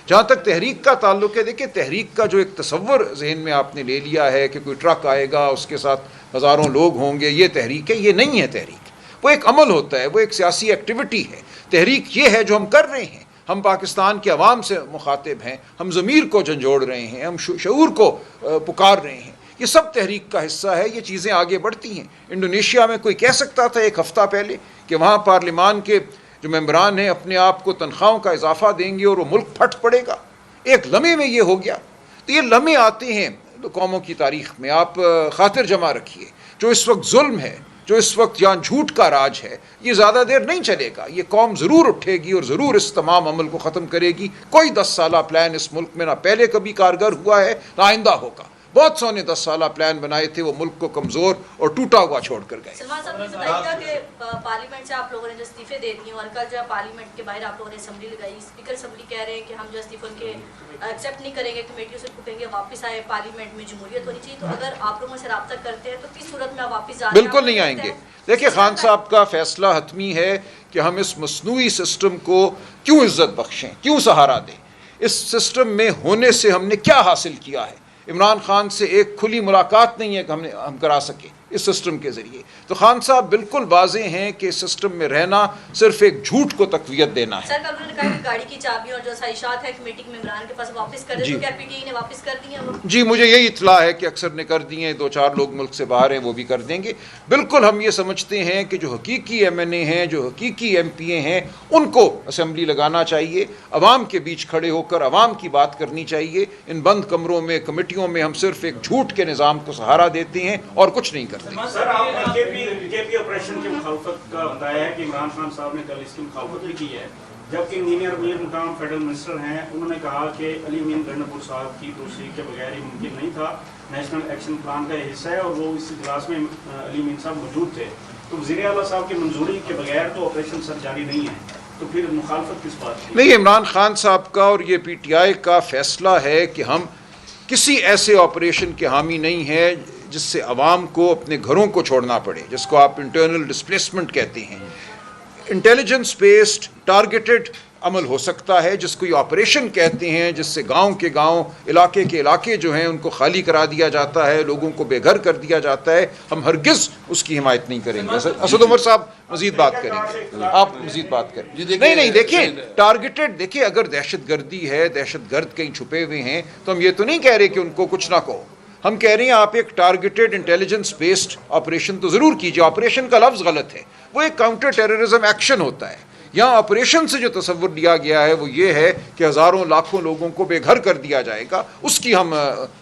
جہاں تک تحریک کا تعلق ہے، دیکھیں تحریک کا جو ایک تصور ذہن میں آپ نے لے لیا ہے کہ کوئی ٹرک آئے گا اس کے ساتھ ہزاروں لوگ ہوں گے، یہ تحریک ہے، یہ نہیں ہے تحریک۔ وہ ایک عمل ہوتا ہے، وہ ایک سیاسی ایکٹیویٹی ہے۔ تحریک یہ ہے جو ہم کر رہے ہیں، ہم پاکستان کے عوام سے مخاطب ہیں، ہم ضمیر کو جھنجھوڑ رہے ہیں، ہم شعور کو پکار رہے ہیں، یہ سب تحریک کا حصہ ہے۔ یہ چیزیں آگے بڑھتی ہیں۔ انڈونیشیا میں کوئی کہہ سکتا تھا ایک ہفتہ پہلے کہ وہاں پارلیمان کے جو ممبران ہیں اپنے آپ کو تنخواہوں کا اضافہ دیں گے اور وہ ملک پھٹ پڑے گا؟ ایک لمحے میں یہ ہو گیا۔ تو یہ لمحے آتے ہیں قوموں کی تاریخ میں، آپ خاطر جمع رکھیے۔ جو اس وقت ظلم ہے، جو اس وقت یہاں جھوٹ کا راج ہے، یہ زیادہ دیر نہیں چلے گا۔ یہ قوم ضرور اٹھے گی اور ضرور اس تمام عمل کو ختم کرے گی۔ کوئی 10 سالہ پلان اس ملک میں نہ پہلے کبھی کارگر ہوا ہے نہ آئندہ ہوگا۔ بہت سو نے 10 سالہ پلان بنائے تھے، وہ ملک کو کمزور اور ٹوٹا ہوا چھوڑ کر گئے۔ سلمان صاحب یہ بتائیے گا کہ پارلیمنٹ سے آپ لوگوں نے جو استعفے دے دیے اور کل جو ہے پارلیمنٹ کے باہر آپ لوگوں نے اسمبلی لگائی، اسپیکر اسمبلی کہہ رہے ہیں کہ ہم جو استعفے ان کے ایکسیپٹ نہیں کریں گے، کمیٹیوں سے کہیں گے واپس آئے، پارلیمنٹ میں جمہوریت ہونی چاہیے۔ تو اگر آپ لوگوں سے رابطہ کرتے ہیں تو کس صورت میں آپ واپس جا رہے ہیں؟ بالکل نہیں آئیں گے۔ دیکھیں خان صاحب کا فیصلہ حتمی ہے کہ ہم اس مصنوعی سسٹم کو کیوں عزت بخشیں، کیوں سہارا دیں۔ اس سسٹم میں ہونے سے ہم نے کیا حاصل کیا ہے؟ عمران خان سے ایک کھلی ملاقات نہیں ہے کہ ہم کرا سکے اس سسٹم کے ذریعے۔ تو خان صاحب بالکل واضح ہیں کہ اس سسٹم میں رہنا صرف ایک جھوٹ کو تقویت دینا ہے۔ سر کل انہوں نے کہا کہ گاڑی کی چابیاں اور جو سائشات ہے کمیٹی کے ممبران کے پاس واپس کر دیں، تو کیا پی ٹی آئی نے واپس کر دی ہیں وہ؟ جی مجھے یہی اطلاع ہے کہ اکثر نے کر دی ہیں، 2-4 لوگ ملک سے باہر ہیں وہ بھی کر دیں گے۔ بالکل ہم یہ سمجھتے ہیں کہ جو حقیقی ایم این اے ہیں، جو حقیقی ایم پی اے ہیں، ان کو اسمبلی لگانا چاہیے، عوام کے بیچ کھڑے ہو کر عوام کی بات کرنی چاہیے۔ ان بند کمروں میں، کمیٹیوں میں ہم صرف ایک جھوٹ کے نظام کو سہارا دیتے ہیں اور کچھ نہیں کرتے۔ سر آپ کے پی آپریشن کی مخالفت کا بتایا ہے کہ عمران خان صاحب نے کل اس کی مخالفت بھی کی ہے، جبکہ انجینئر امیر مقام فیڈرل منسٹر ہیں، انہوں نے کہا کہ علی امین گنڈپور صاحب کی توسیع کے بغیر ہی ممکن نہیں تھا، نیشنل ایکشن پلان کا یہ حصہ ہے اور وہ اس اجلاس میں علی امین صاحب موجود تھے۔ تو وزیر اعلیٰ صاحب کی منظوری کے بغیر تو آپریشن سر جاری نہیں ہے، تو پھر مخالفت کس بات کی؟ نہیں، عمران خان صاحب کا اور یہ پی ٹی آئی کا فیصلہ ہے کہ ہم کسی ایسے آپریشن کے حامی نہیں ہیں جس سے عوام کو اپنے گھروں کو چھوڑنا پڑے، جس کو آپ انٹرنل ڈسپلیسمنٹ کہتے ہیں۔ انٹیلیجنس بیسڈ ٹارگیٹڈ عمل ہو سکتا ہے، جس کو یہ آپریشن کہتے ہیں، جس سے گاؤں کے گاؤں، علاقے کے علاقے جو ہیں ان کو خالی کرا دیا جاتا ہے، لوگوں کو بے گھر کر دیا جاتا ہے۔ ہم ہرگز اس کی حمایت نہیں کریں گے۔ اسد عمر صاحب مزید بات کریں گے، آپ مزید بات کریں۔ نہیں دیکھیں ٹارگیٹڈ، دیکھیں اگر دہشت گردی ہے، دہشت گرد کہیں چھپے ہوئے ہیں تو ہم یہ تو نہیں کہہ رہے کہ ان کو کچھ نہ کہو، ہم کہہ رہے ہیں آپ ایک ٹارگیٹڈ انٹیلیجنس بیسڈ آپریشن تو ضرور کیجیے۔ آپریشن کا لفظ غلط ہے، وہ ایک کاؤنٹر ٹیررزم ایکشن ہوتا ہے۔ یہاں آپریشن سے جو تصور لیا گیا ہے وہ یہ ہے کہ ہزاروں لاکھوں لوگوں کو بے گھر کر دیا جائے گا، اس کی ہم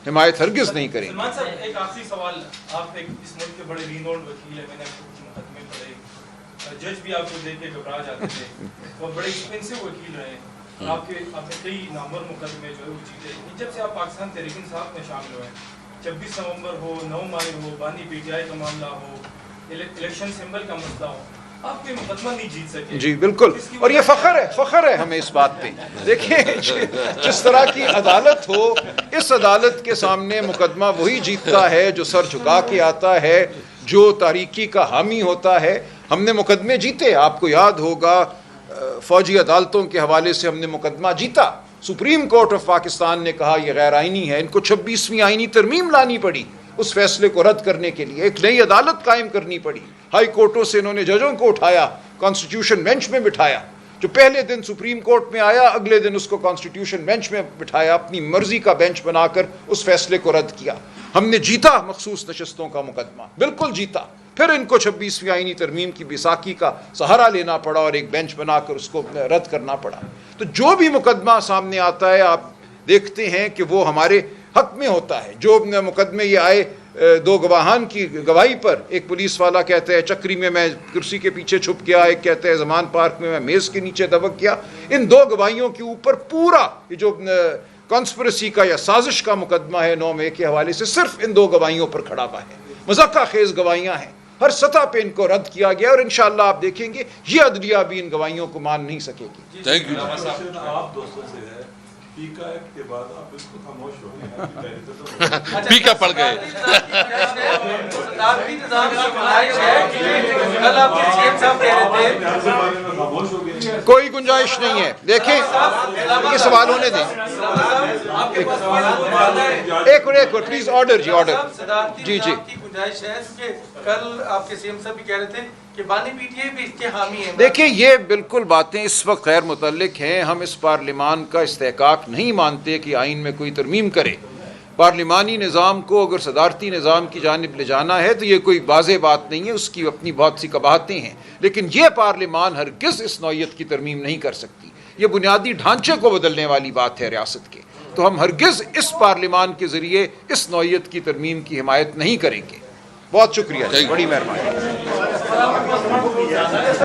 حمایت ہرگز نہیں کریں گے۔ سلمان صاحب ایک آخری سوال، آپ ایک اس ملک کے بڑے رینوڈ وکیل ہیں، میں نے آپ کو مقدمے پڑھے، جج بھی آپ کو دیکھ کے گھبرا جاتے تھے، وہ بڑے ایکسپینسو وکیل رہے ہیں، آپ نے کئی نامور مقدمے جو ہے وہ جیتے۔ جب سے آپ پاکستان تحریک انصاف میں شامل ہوئے، 26 نومبر ہو، 9 مئی ہو، بانی پی ٹی آئی کا معاملہ ہو، الیکشن سمبل کا مسئلہ ہو، آپ کوئی مقدمہ نہیں جیت سکے۔ جی بالکل، اور یہ فخر ہے ہمیں اس بات پہ۔ دیکھیں جس طرح کی عدالت ہو، اس عدالت کے سامنے مقدمہ وہی جیتتا ہے جو سر جھکا کے آتا ہے، جو تاریکی کا حامی ہوتا ہے۔ ہم نے مقدمے جیتے، آپ کو یاد ہوگا فوجی عدالتوں کے حوالے سے ہم نے مقدمہ جیتا۔ سپریم کورٹ آف پاکستان نے کہا یہ غیر آئینی ہے، ان کو 26ویں آئینی ترمیم لانی پڑی اس فیصلے کو رد کرنے کے لیے، ایک نئی عدالت قائم کرنی پڑی۔ ہائی کورٹوں سے انہوں نے ججوں کو اٹھایا، کانسٹیٹیوشن بینچ میں بٹھایا، جو پہلے دن سپریم کورٹ میں آیا اگلے دن اس کو کانسٹیٹیوشن بینچ میں بٹھایا، اپنی مرضی کا بینچ بنا کر اس فیصلے کو رد کیا۔ ہم نے جیتا مخصوص نشستوں کا مقدمہ، بالکل جیتا۔ پھر ان کو 26ویں آئینی ترمیم کی بیساکھی کا سہارا لینا پڑا اور ایک بینچ بنا کر اس کو رد کرنا پڑا. تو جو بھی مقدمہ سامنے آتا ہے آپ دیکھتے ہیں کہ وہ ہمارے حق میں ہوتا ہے. جو مقدمے یہ آئے 2 گواہان کی گواہی پر، ایک پولیس والا کہتا ہے چکری میں کرسی کے پیچھے چھپ گیا، ایک کہتا ہے زمان پارک میں میز کے نیچے دبک گیا. ان 2 گواہیوں کے اوپر پورا یہ جو کانسپریسی کا یا سازش کا مقدمہ ہے 9 مئی کے حوالے سے صرف ان 2 گواہیوں پر کھڑا ہوا ہے. مذاکرہ خیز گواہیاں ہیں، ہر سطح پہ ان کو رد کیا گیا، اور انشاءاللہ آپ دیکھیں گے یہ عدلیہ بھی ان گواہیوں کو مان نہیں سکے گی. Thank you. آپ دوستوں سے ہے پیکا ایکٹ کے بعد آپ بالکل خاموش ہو گئے. پیکا پڑ گئے. کوئی گنجائش نہیں ہے. دیکھیں یہ سوال ہونے دیں. ایک منٹ پلیز، آرڈر جی، آرڈر جی. گنجائش ہے کہ کل آپ کے سی ایم صاحب بھی کہہ رہے تھے کہ بانی پی ٹی آئی بھی اس کے حامی ہیں. دیکھیں یہ بالکل باتیں اس وقت غیر متعلق ہیں. ہم اس پارلیمان کا استحقاق نہیں مانتے کہ آئین میں کوئی ترمیم کرے. پارلیمانی نظام کو اگر صدارتی نظام کی جانب لے جانا ہے تو یہ کوئی واضح بات نہیں ہے، اس کی اپنی بہت سی قباحتیں ہیں، لیکن یہ پارلیمان ہرگز اس نوعیت کی ترمیم نہیں کر سکتی. یہ بنیادی ڈھانچے کو بدلنے والی بات ہے ریاست کے. تو ہم ہرگز اس پارلیمان کے ذریعے اس نوعیت کی ترمیم کی حمایت نہیں کریں گے. بہت شکریہ، بڑی مہربانی.